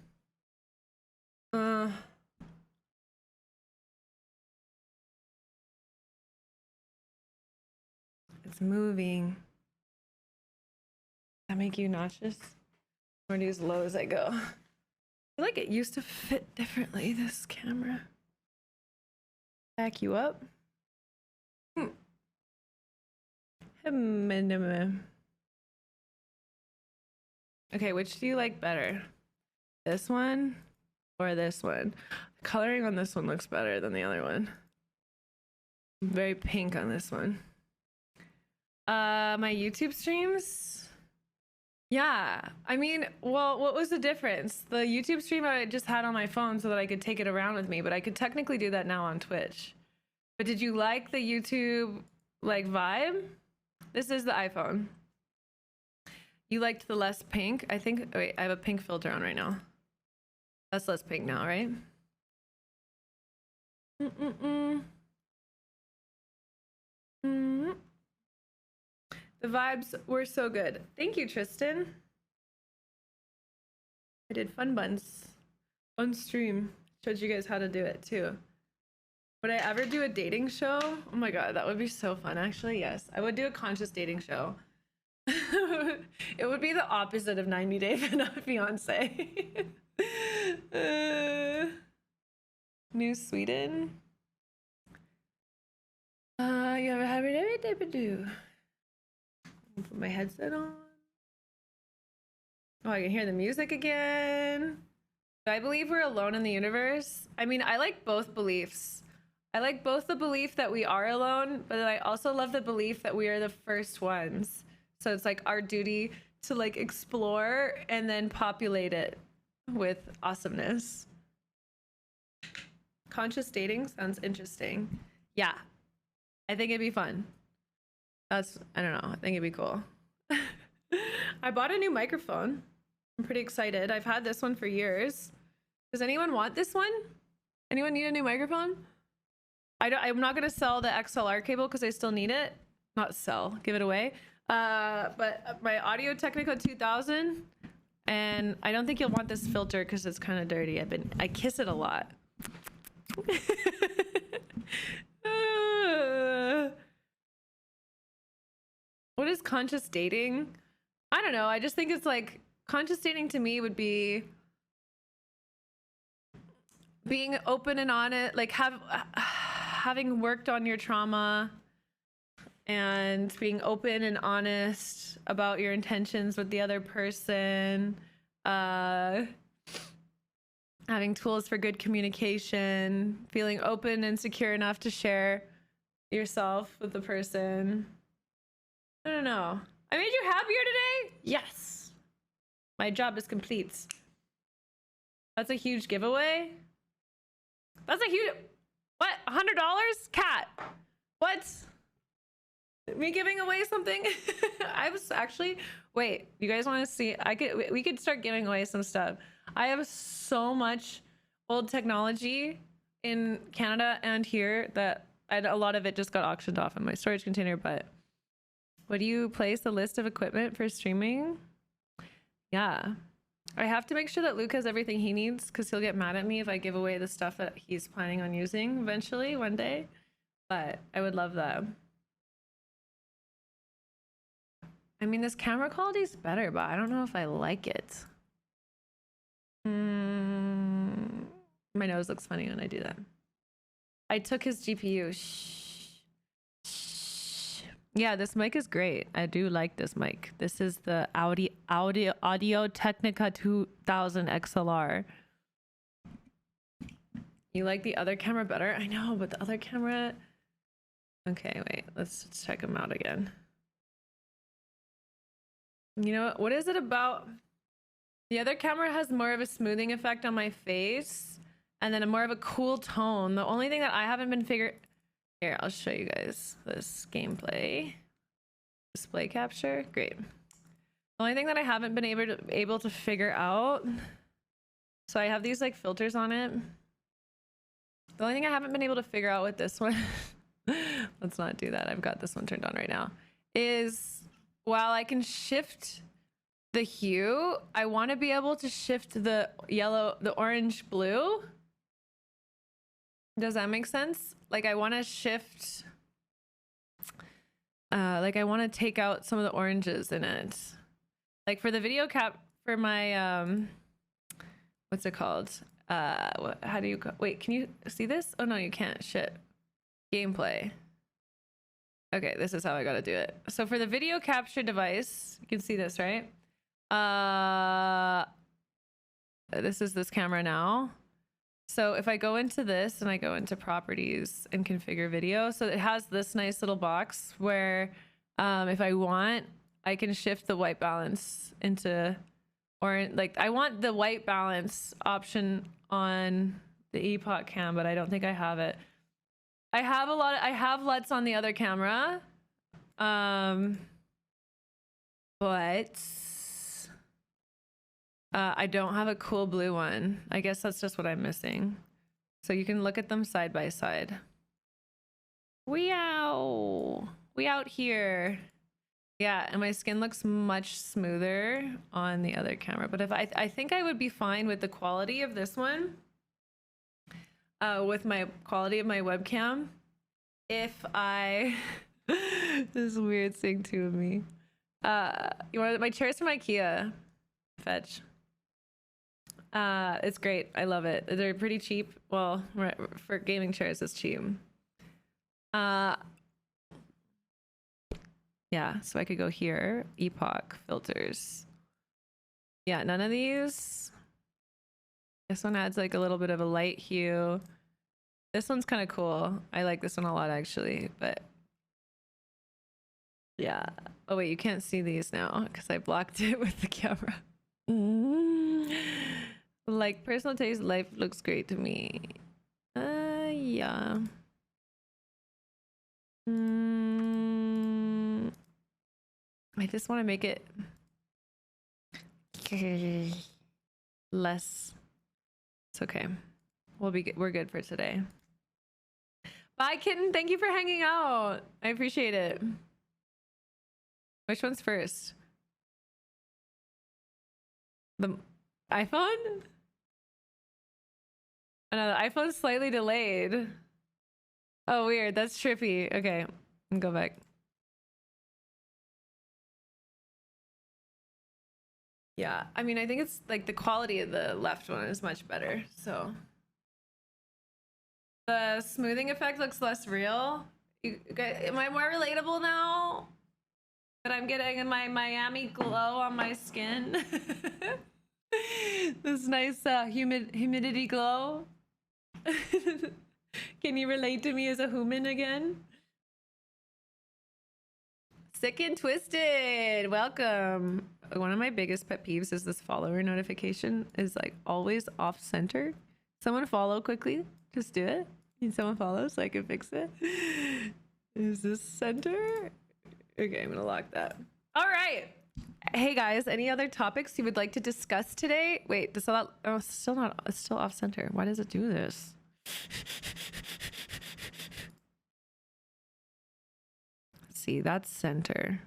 Speaker 1: It's moving. Does that make you nauseous? Or do as low as I go? I feel like it used to fit differently, this camera. Back you up. Okay, which do you like better? This one or this one? The coloring on this one looks better than the other one. Very pink on this one. My YouTube streams? Yeah, I mean, well, what was the difference? The YouTube stream I just had on my phone so that I could take it around with me, but I could technically do that now on Twitch. But did you like the YouTube, like, vibe? This is the iPhone. You liked the less pink? I think, wait, I have a pink filter on right now. That's less pink now, right? The vibes were so good. Thank you, Tristan. I did fun buns on stream. Showed you guys how to do it too. Would I ever do a dating show? Oh my god, that would be so fun. Actually, yes. I would do a conscious dating show. It would be the opposite of 90 Day Fiance. New Sweden. You have a happy day, put my headset on. Oh, I can hear the music again. Do I believe we're alone in the universe? I mean, I like both beliefs. I like both the belief that we are alone, but I also love the belief that we are the first ones. So it's like our duty to like explore and then populate it with awesomeness. Conscious dating sounds interesting. Yeah, I think it'd be fun. I don't know, I think it'd be cool. I bought a new microphone. I'm pretty excited. I've had this one for years. Does anyone want this one? Anyone need a new microphone? I'm not gonna sell the XLR cable because I still need it. Not sell, give it away. But my Audio Technica 2000, and I don't think you'll want this filter because it's kind of dirty. I kiss it a lot. What is conscious dating? I don't know. I just think it's like conscious dating to me would be being open and honest, like having worked on your trauma and being open and honest about your intentions with the other person, having tools for good communication, feeling open and secure enough to share yourself with the person. I don't know. I made you happier today? Yes. My job is complete. That's a huge giveaway. That's a huge... What? $100? Cat. What? Me giving away something? I was actually... Wait, you guys want to see? We could start giving away some stuff. I have so much old technology in Canada and here that a lot of it just got auctioned off in my storage container, but... Would you place a list of equipment for streaming? Yeah. I have to make sure that Luke has everything he needs because he'll get mad at me if I give away the stuff that he's planning on using eventually one day. But I would love that. I mean, this camera quality is better, but I don't know if I like it. My nose looks funny when I do that. I took his GPU. Shh. Yeah, this mic is great. I do like this mic. This is the Audio Technica 2000 XLR. You like the other camera better? I know, but the other camera... Okay, wait. Let's check them out again. You know, what is it about? The other camera has more of a smoothing effect on my face and then more of a cool tone. The only thing that I haven't been Here, I'll show you guys this gameplay. Display capture, great. The only thing that I haven't been able to figure out, so I have these like filters on it. The only thing I haven't been able to figure out with this one, let's not do that. I've got this one turned on right now, is while I can shift the hue, I want to be able to shift the yellow, the orange, blue. Does that make sense? Like I want to shift, like I want to take out some of the oranges in it. Like for the video cap, for my, what's it called? How do you, wait, can you see this? Oh no, you can't, shit. Gameplay. Okay, this is how I gotta do it. So for the video capture device, you can see this, right? This is this camera now. So if I go into this and I go into properties and configure video, so it has this nice little box where if I want, I can shift the white balance into, or like I want the white balance option on the Epoch cam, but I don't think I have it. I have LUTs on the other camera, but I don't have a cool blue one. I guess that's just what I'm missing. So you can look at them side by side. We out here. Yeah, and my skin looks much smoother on the other camera. But if I think I would be fine with the quality of this one, with my quality of my webcam, if I this weird thing too of me. You want my chairs from IKEA? Fetch. It's great. I love it. They're pretty cheap. Well, for gaming chairs, it's cheap. Yeah, so I could go here. Epoch filters. Yeah, none of these. This one adds like a little bit of a light hue. This one's kind of cool. I like this one a lot actually, but yeah. Oh wait, you can't see these now because I blocked it with the camera. Like personal taste, life looks great to me. Yeah. I just want to make it less It's okay. We're good for today. Bye, kitten. Thank you for hanging out. I appreciate it. Which one's first? The iPhone? Oh, no, the iPhone's slightly delayed. Oh, weird. That's trippy. Okay, go back. Yeah, I mean, I think it's like the quality of the left one is much better, so. The smoothing effect looks less real. Am I more relatable now? That I'm getting my Miami glow on my skin. This nice humidity glow. Can you relate to me as a human again? Sick and Twisted, welcome. One of my biggest pet peeves is this follower notification is like always off center. Someone follow quickly, just do it. Need someone follow so I can fix it. Is this center? Okay, I'm gonna lock that. All right. Hey guys, any other topics you would like to discuss today? Wait, does that, oh, still off center. Why does it do this? Let's see, that's center.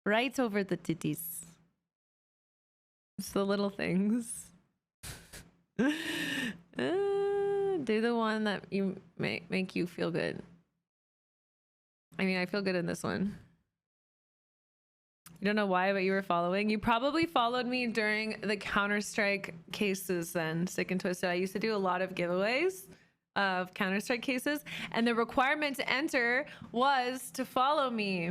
Speaker 1: Right over the titties. It's the little things. Do the one that you make you feel good. I mean, I feel good in this one. You don't know why, but you were following. You probably followed me during the Counter-Strike cases then, Sick and Twisted. I used to do a lot of giveaways of Counter-Strike cases, and the requirement to enter was to follow me.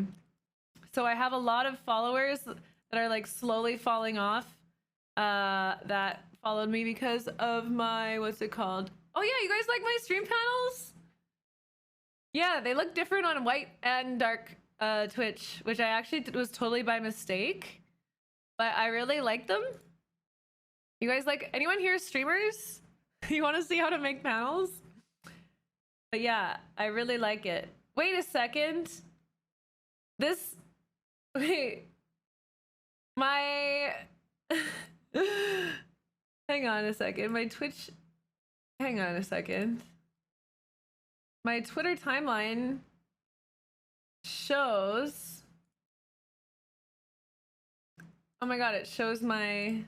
Speaker 1: So I have a lot of followers that are like slowly falling off that followed me because of my, what's it called? Oh yeah, you guys like my stream panels? Yeah, they look different on white and dark Twitch, which I actually was totally by mistake, but I really like them. You guys like, anyone here streamers? You want to see how to make panels? But yeah, I really like it. Wait a second. Wait. My... Hang on a second. My Twitch... Hang on a second. My Twitter timeline shows... Oh my god, it shows my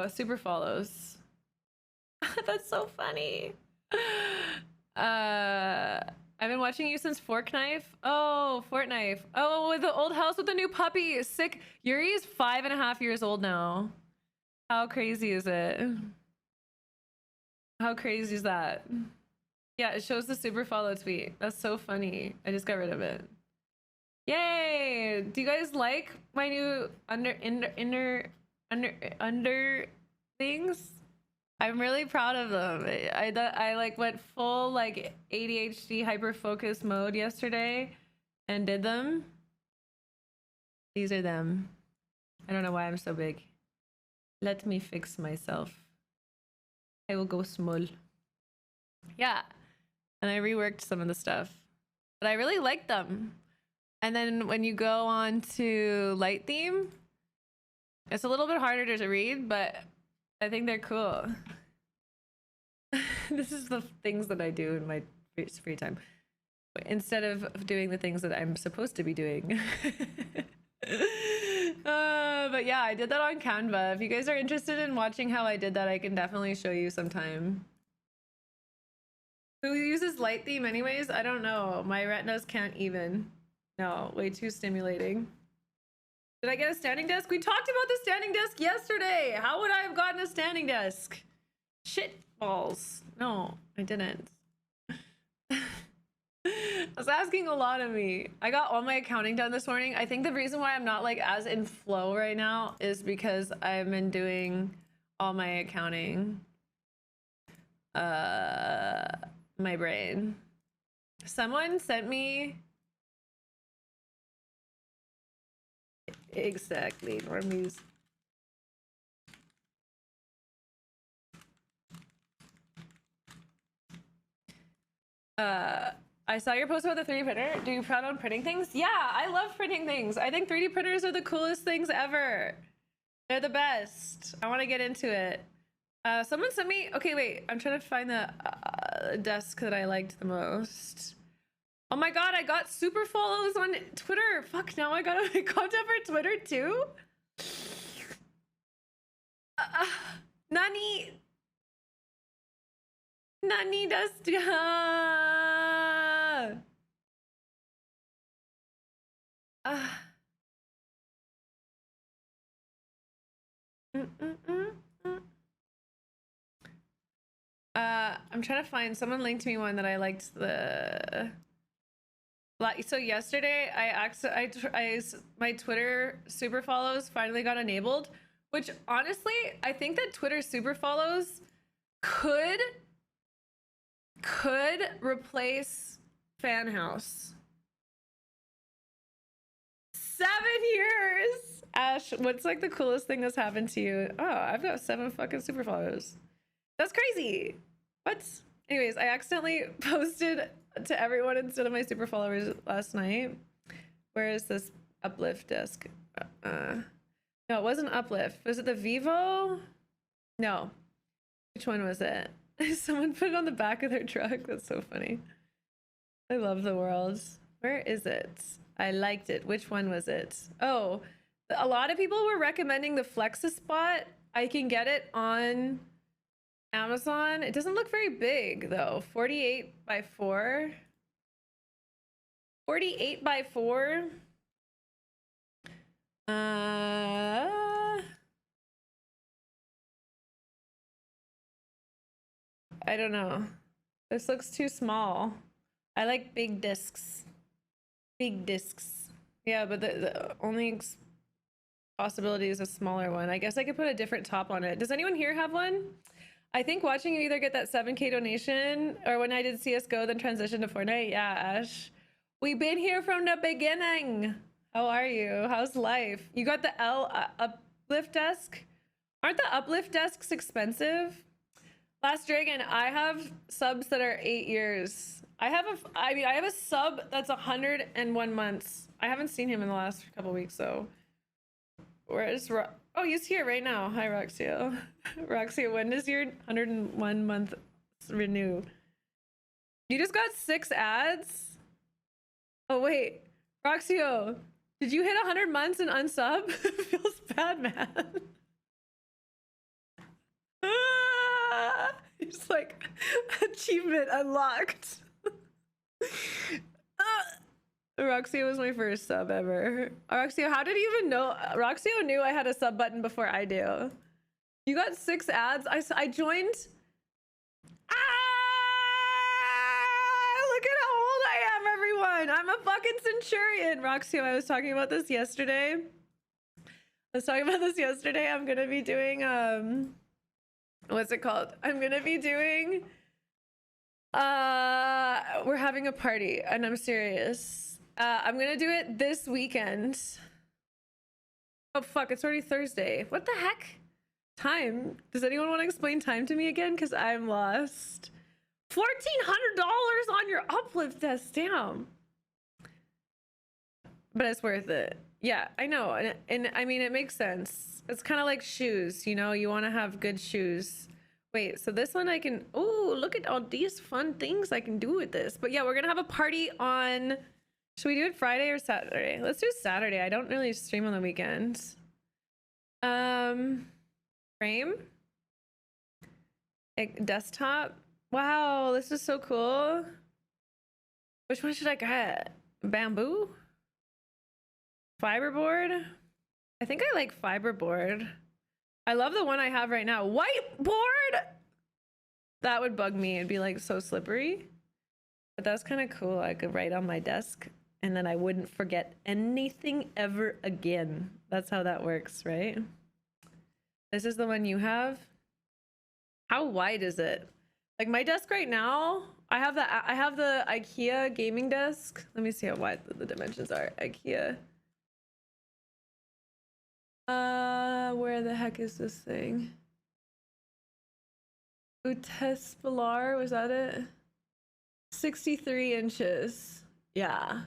Speaker 1: super follows. That's so funny. I've been watching you since Forknife. Oh, Fortnite. Oh, with the old house with the new puppy. Sick. Yuri is 5.5 years old now. How crazy is it? How crazy is that? Yeah, it shows the super follow tweet. That's so funny. I just got rid of it. Yay! Do you guys like my new under things? I'm really proud of them. I like went full like ADHD hyper focus mode yesterday and did them. These are them. I don't know why I'm so big. Let me fix myself. I will go small. Yeah. And I reworked some of the stuff. But I really like them. And then when you go on to light theme, it's a little bit harder to read, but I think they're cool. This is the things that I do in my free time. Instead of doing the things that I'm supposed to be doing. But yeah, I did that on Canva. If you guys are interested in watching how I did that, I can definitely show you sometime. Who uses light theme anyways? I don't know. My retinas can't even. No, way too stimulating. Did I get a standing desk? We talked about the standing desk yesterday. How would I have gotten a standing desk? Shit balls. No, I didn't. I was asking a lot of me. I got all my accounting done this morning. I think the reason why I'm not like as in flow right now is because I've been doing all my accounting. My brain. Someone sent me... Exactly, normies. I saw your post about the 3D printer. Do you plan on printing things? Yeah, I love printing things. I think 3D printers are the coolest things ever. They're the best. I want to get into it. Someone sent me, okay, wait, I'm trying to find the desk that I liked the most. Oh my god, I got super follows on Twitter. Fuck, now I got content for Twitter too? Nani desu ka? I'm trying to find, someone linked me one that I liked the, so yesterday my Twitter super follows finally got enabled, which honestly I think that Twitter super follows could replace Fanhouse. 7 years. Ash, what's like the coolest thing that's happened to you? Oh, I've got 7 fucking super follows. That's crazy. What? Anyways, I accidentally posted to everyone instead of my super followers last night. Where is this uplift desk? No, it wasn't uplift. Was it the Vivo? No. Which one was it? Someone put it on the back of their truck. That's so funny. I love the world. Where is it? I liked it. Which one was it? Oh, a lot of people were recommending the Flexispot. I can get it on Amazon. It doesn't look very big though. 48 by 4. 48 by 4. I don't know. This looks too small. I like big discs. Big discs. Yeah, but the only possibility is a smaller one. I guess I could put a different top on it. Does anyone here have one? I think watching you either get that 7K donation or when I did CSGO, then transition to Fortnite. Yeah, Ash. We've been here from the beginning. How are you? How's life? You got the L uplift desk? Aren't the uplift desks expensive? Last Dragon, I have subs that are 8 years. I have a sub that's 101 months. I haven't seen him in the last couple weeks, so. Where is oh, he's here right now. Hi, Roxio. Roxio, when does your 101 month renew? You just got 6 ads? Oh, wait. Roxio, did you hit 100 months and unsub? Feels bad, man. He's like, achievement unlocked. Roxio was my first sub ever. Roxio, how did you even know? Roxio knew I had a sub button before I do. You got 6 ads. I joined. Look at how old I am, everyone. I'm a fucking centurion. Roxio, I was talking about this yesterday. I'm gonna be doing what's it called? I'm gonna be doing we're having a party and I'm serious. I'm gonna do it this weekend. Oh fuck, it's already Thursday. What the heck? Time? Does anyone want to explain time to me again? Because I'm lost. $1,400 on your uplift desk, damn. But it's worth it. Yeah, I know. And I mean, it makes sense. It's kind of like shoes, you know, you want to have good shoes. Wait, so this one I can, oh, look at all these fun things I can do with this. But yeah, we're gonna have a party on, should we do it Friday or Saturday? Let's do Saturday. I don't really stream on the weekends. Frame? Desktop? Wow, this is so cool. Which one should I get? Bamboo? Fiberboard? I think I like fiberboard. I love the one I have right now. Whiteboard? That would bug me. It'd be like so slippery. But that's kind of cool. I could write on my desk and then I wouldn't forget anything ever again. That's how that works, right? This is the one you have. How wide is it? Like my desk right now, I have the IKEA gaming desk. Let me see how wide the dimensions are. IKEA. Where the heck is this thing? Utespelar, was that it? 63 inches. Yeah.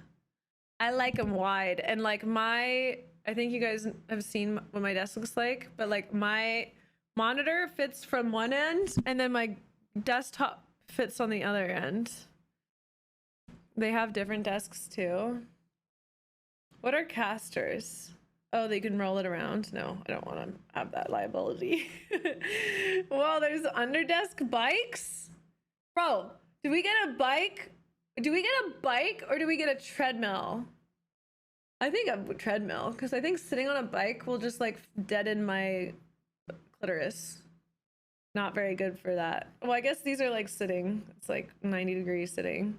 Speaker 1: I like them wide. And like I think you guys have seen what my desk looks like, but like my monitor fits from one end and then my desktop fits on the other end. They have different desks too. What are casters? Oh, they can roll it around. No, I don't want to have that liability. Well, there's underdesk bikes. Bro, do we get a bike? Do we get a bike or do we get a treadmill? I think a treadmill, because I think sitting on a bike will just like deaden my clitoris. Not very good for that. Well, I guess these are like sitting. It's like 90 degrees sitting.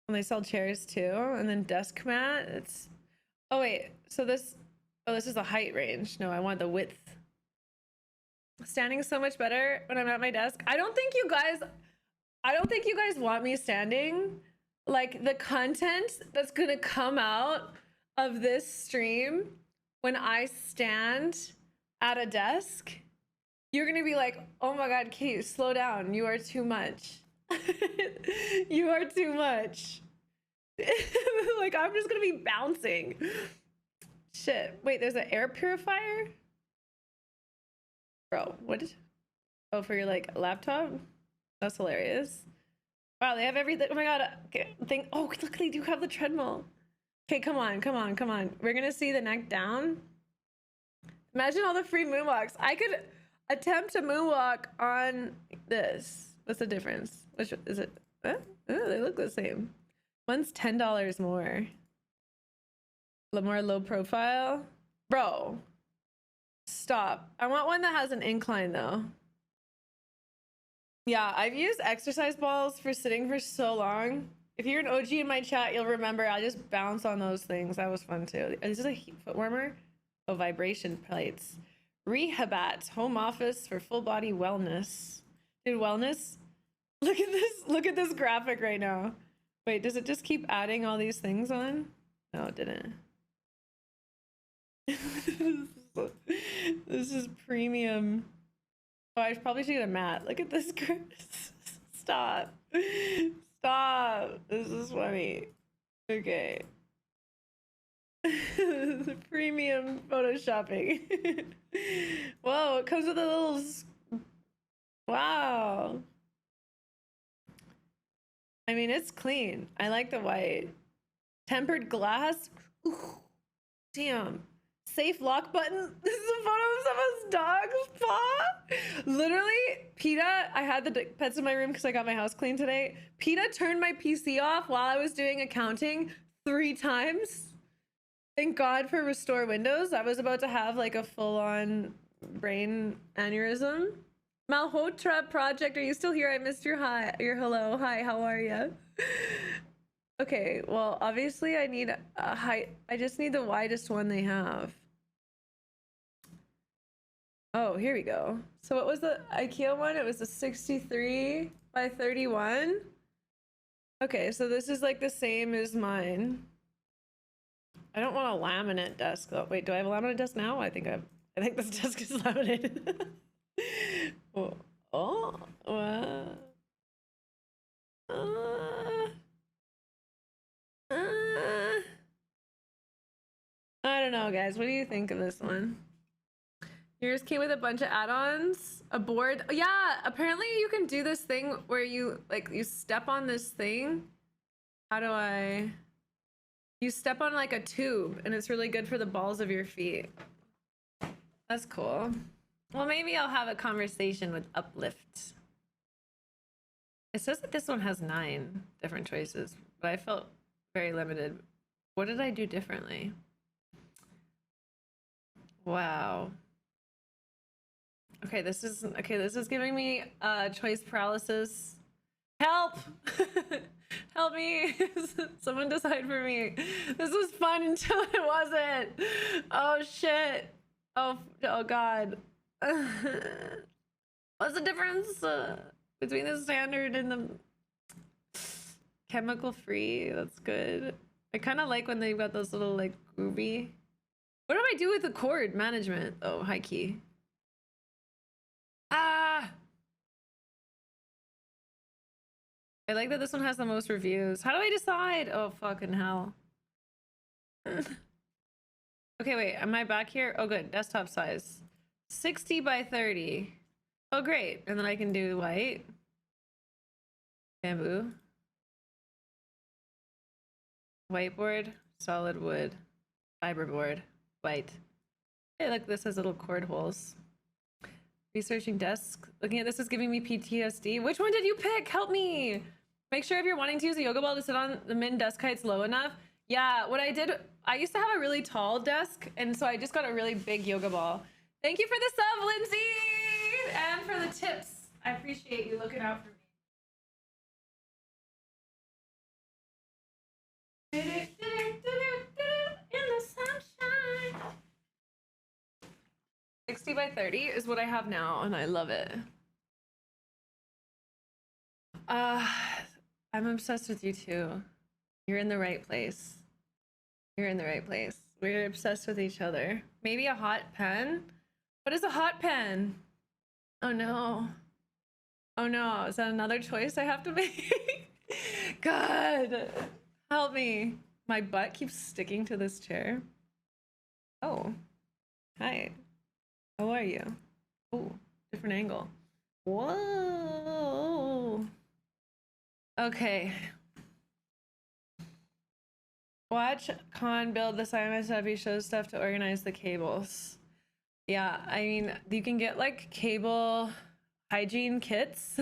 Speaker 1: And they sell chairs too. And then desk mat. It's, oh wait, so this, oh, this is the height range. No, I want the width. Standing is so much better when I'm at my desk. I don't think you guys want me standing. Like the content that's gonna come out of this stream when I stand at a desk, you're gonna be like, oh my God, Kate, slow down. You are too much. You are too much. Like, I'm just gonna be bouncing. Shit. Wait, there's an air purifier? Bro, what? Oh, for your like laptop? That's hilarious. Wow, they have everything. Oh my God. Okay, oh, look, they do have the treadmill. Okay, come on, come on, come on. We're gonna see the neck down. Imagine all the free moonwalks. I could attempt a moonwalk on this. What's the difference? Which is it? Oh, they look the same. One's $10 more. A little more low profile. Bro, stop. I want one that has an incline though. Yeah, I've used exercise balls for sitting for so long. If you're an OG in my chat, you'll remember I just bounce on those things. That was fun too. This is a heat foot warmer. Oh, vibration plates. Rehabat, home office for full body wellness. Dude, wellness? Look at this. Look at this graphic right now. Wait, does it just keep adding all these things on? No, it didn't. This is premium. Oh, I probably should get a mat. Look at this. Stop. Stop. This is funny. Okay. Premium photoshopping. Whoa, it comes with a little... Wow. I mean, it's clean. I like the white. Tempered glass. Ooh, damn. Safe lock button. This is a photo of someone's dog's paw. Literally, PETA, I had the pets in my room because I got my house clean today. PETA turned my PC off while I was doing accounting 3 times. Thank God for Restore Windows. I was about to have like a full-on brain aneurysm. Malhotra Project, are you still here? I missed your hi, your hello. Hi, how are you? Okay, well, obviously I need a height. I just need the widest one they have. Oh, here we go. So what was the IKEA one? It was a 63 by 31. Okay, so this is like the same as mine. I don't want a laminate desk though. Wait, do I have a laminate desk now? I think this desk is laminated. Oh, wow. I don't know, guys. What do you think of this one? Yours came with a bunch of add-ons, a board. Yeah, apparently you can do this thing where you step on this thing. How do I? You step on like a tube, and it's really good for the balls of your feet. That's cool. Well, maybe I'll have a conversation with Uplift. It says that this one has 9 different choices, but I felt very limited. What did I do differently? Wow. Okay, this is giving me choice paralysis. Help! Help me! Someone decide for me. This was fun until it wasn't. Oh shit! Oh God! What's the difference between the standard and the chemical free? That's good. I kind of like when they've got those little like groovy. What do I do with the cord management? Oh, high key. Ah! I like that this one has the most reviews. How do I decide? Oh, fucking hell. Okay, wait, am I back here? Oh, good. Desktop size. 60 by 30. Oh, great. And then I can do white, bamboo, whiteboard, solid wood, fiberboard, white. Hey, look, this has little cord holes. Researching desk. Looking at this is giving me PTSD. Which one did you pick? Help me. Make sure if you're wanting to use a yoga ball to sit on, the min desk height's low enough. Yeah, what I did, I used to have a really tall desk, and so I just got a really big yoga ball. Thank you for the sub, Lindsay! And for the tips. I appreciate you looking out for me. In the sunshine. 60 by 30 is what I have now, and I love it. I'm obsessed with you too. You're in the right place. You're in the right place. We're obsessed with each other. Maybe a hot pen? What is a hot pen? Oh no. Oh no, is that another choice I have to make? God, help me. My butt keeps sticking to this chair. Oh, hi. How are you? Oh, different angle. Whoa. Okay. Watch Con build the Simon stuff. He shows stuff to organize the cables. Yeah, I mean, you can get like cable hygiene kits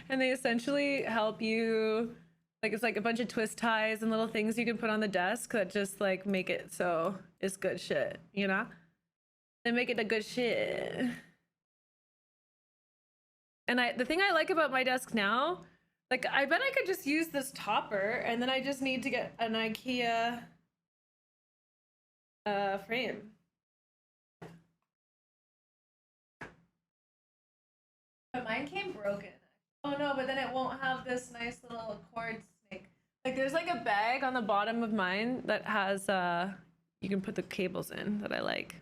Speaker 1: and they essentially help you, like it's like a bunch of twist ties and little things you can put on the desk that just like make it so it's good shit, you know? They make it a good shit. And the thing I like about my desk now, like I bet I could just use this topper and then I just need to get an IKEA frame. But mine came broken. Oh no, but then it won't have this nice little cord snake. Like there's like a bag on the bottom of mine that has you can put the cables in that I like.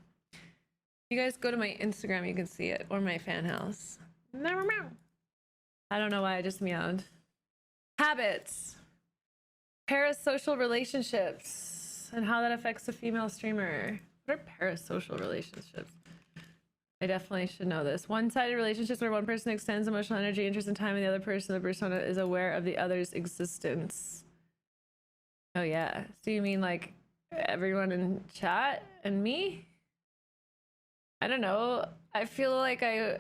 Speaker 1: You guys go to my Instagram, you can see it, or my Fanhouse. I don't know why I just meowed. Habits. Parasocial relationships and how that affects a female streamer. What are parasocial relationships? I definitely should know this. One-sided relationships where one person extends emotional energy, interest, and time, and the other person, the persona, is aware of the other's existence. Oh yeah. So you mean like everyone in chat and me? I don't know. I feel like I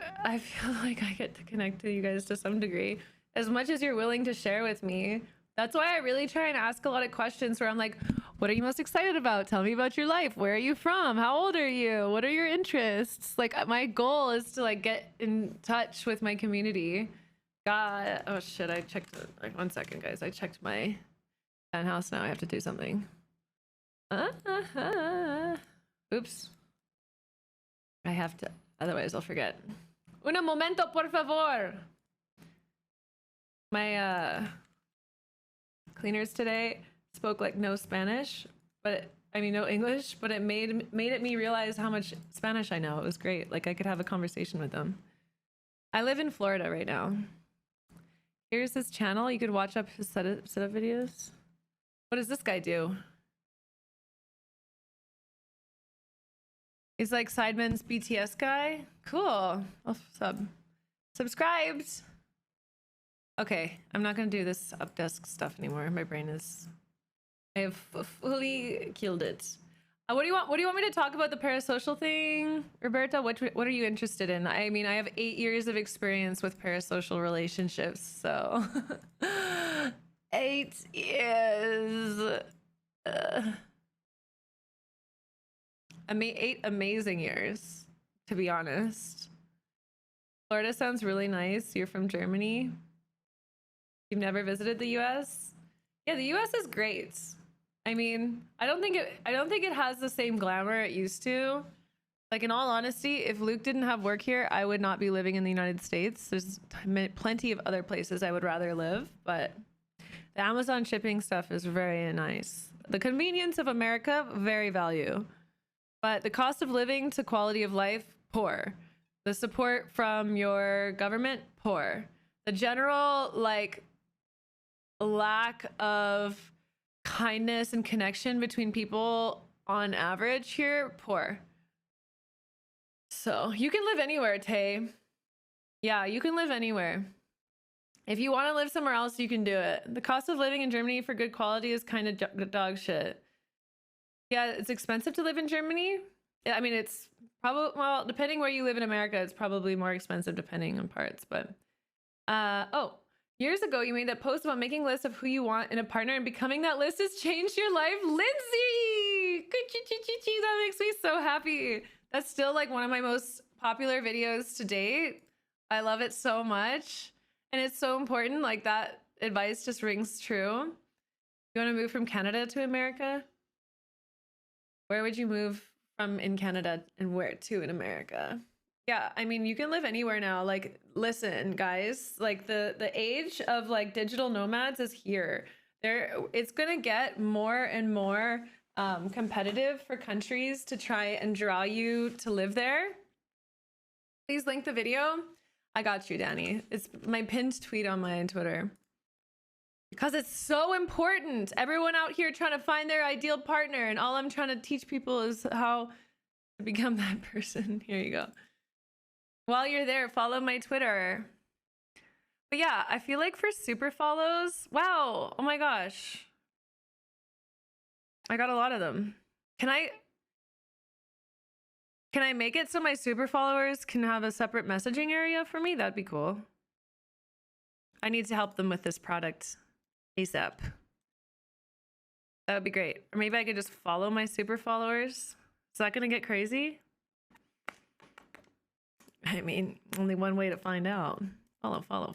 Speaker 1: get to connect to you guys to some degree. As much as you're willing to share with me. That's why I really try and ask a lot of questions where I'm like, what are you most excited about? Tell me about your life. Where are you from? How old are you? What are your interests? Like my goal is to like get in touch with my community. God, oh shit, I checked it. Like 1 second, guys. I checked my Fanhouse now. I have to do something. Oops. I have to, otherwise I'll forget. Un momento, por favor. My cleaners today spoke like no Spanish, but I mean no English, but it made me realize how much Spanish I know. It was great. Like I could have a conversation with them. I live in Florida right now. Here's his channel. You could watch up his setup videos. What does this guy do? He's like Sidemen's BTS guy. Cool. I'll subscribed. Okay, I'm not gonna do this up desk stuff anymore. My brain is, I have fully killed it. What do you want? What do you want me to talk about the parasocial thing, Roberta? What are you interested in? I mean, I have 8 years of experience with parasocial relationships, so 8 years. 8 amazing years, to be honest. Florida sounds really nice. You're from Germany. You've never visited the US? Yeah, the US is great. I mean, I don't think it has the same glamour it used to. Like in all honesty, if Luke didn't have work here, I would not be living in the United States. There's plenty of other places I would rather live, but the Amazon shipping stuff is very nice. The convenience of America, very value. But the cost of living to quality of life, poor. The support from your government, poor. The general, like, lack of kindness and connection between people on average here, poor. So you can live anywhere, Tay. Yeah, you can live anywhere. If you want to live somewhere else, you can do it. The cost of living in Germany for good quality is kind of dog shit. Yeah, it's expensive to live in Germany. I mean, it's probably, well, depending where you live in America, it's probably more expensive depending on parts. But, oh, years ago, you made that post about making lists of who you want in a partner, and becoming that list has changed your life, Lindsay. That makes me so happy. That's still like one of my most popular videos to date. I love it so much. And it's so important. Like, that advice just rings true. You want to move from Canada to America? Where would you move from in Canada, and where to in America? Yeah, I mean, you can live anywhere now. Like, listen, guys, like the age of like digital nomads is here. It's gonna get more and more competitive for countries to try and draw you to live there. Please link the video. I got you, Danny. It's my pinned tweet on my Twitter. Because it's so important. Everyone out here trying to find their ideal partner, and all I'm trying to teach people is how to become that person. Here you go. While you're there, follow my Twitter. But yeah, I feel like for super follows, wow, oh my gosh. I got a lot of them. Can I make it so my super followers can have a separate messaging area for me? That'd be cool. I need to help them with this product ASAP. That would be great. Or maybe I could just follow my super followers. Is that gonna get crazy? I mean, only one way to find out. Follow. follow,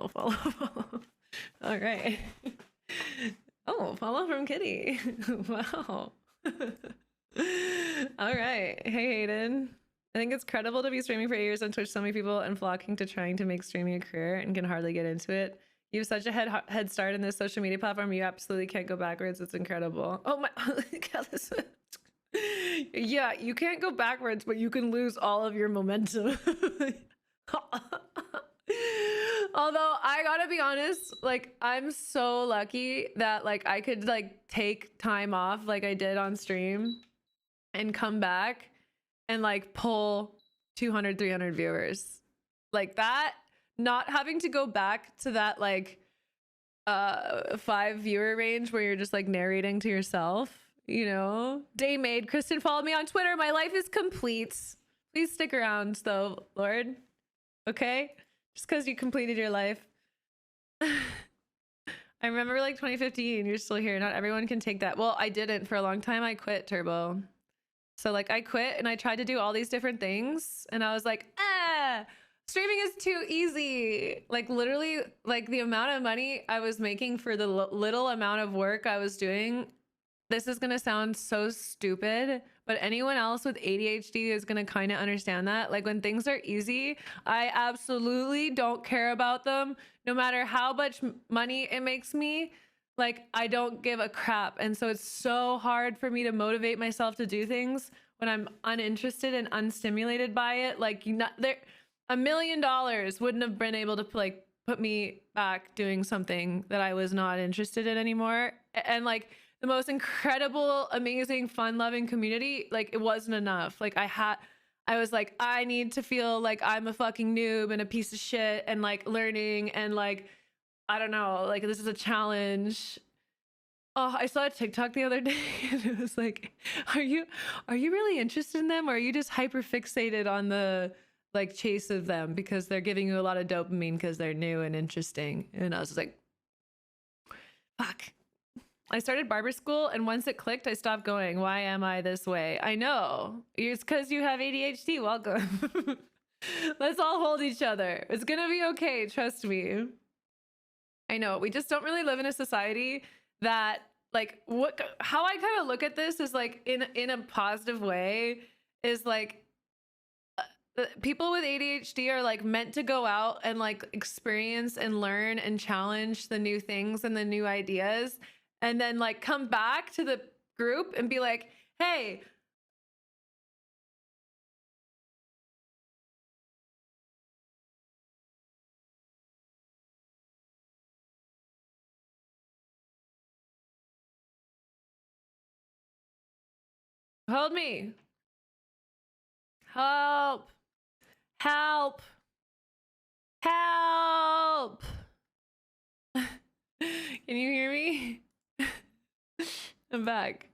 Speaker 1: follow. All right. Oh, follow from Kitty. Wow. All right. Hey, Hayden. I think it's credible to be streaming for years on Twitch. So many people and flocking to trying to make streaming a career and can hardly get into it. You have such a head start in this social media platform. You absolutely can't go backwards. It's incredible. Oh my God, yeah, you can't go backwards, but you can lose all of your momentum. Although I gotta be honest, like, I'm so lucky that like I could like take time off like I did on stream and come back and like pull 200, 300 viewers like that. Not having to go back to that like 5 viewer range where you're just like narrating to yourself, you know. Daymade, Kristen, follow me on Twitter. My life is complete. Please stick around though, Lord. Okay, just because you completed your life. I remember like 2015, you're still here. Not everyone can take that. Well, I didn't for a long time. I quit Turbo. So like I quit and I tried to do all these different things and I was like, streaming is too easy. Like literally, like the amount of money I was making for the little amount of work I was doing. This is gonna sound so stupid, but anyone else with ADHD is gonna kind of understand that. Like when things are easy, I absolutely don't care about them, no matter how much money it makes me. Like I don't give a crap. And so it's so hard for me to motivate myself to do things when I'm uninterested and unstimulated by it. Like $1 million wouldn't have been able to like put me back doing something that I was not interested in anymore. And like the most incredible, amazing, fun-loving community, like it wasn't enough. Like I was like, I need to feel like I'm a fucking noob and a piece of shit and like learning and like, I don't know, like this is a challenge. Oh, I saw a TikTok the other day and it was like, are you really interested in them, or are you just hyper fixated on the like chase of them because they're giving you a lot of dopamine because they're new and interesting? And I was just like, fuck. I started barber school and once it clicked, I stopped going. Why am I this way? I know. It's because you have ADHD. Welcome. Let's all hold each other. It's gonna be okay. Trust me. I know. We just don't really live in a society that like how I kind of look at this is like in a positive way is like people with ADHD are like meant to go out and like experience and learn and challenge the new things and the new ideas, and then like come back to the group and be like, hey, hold me. Help! Help! Help! Can you hear me? I'm back.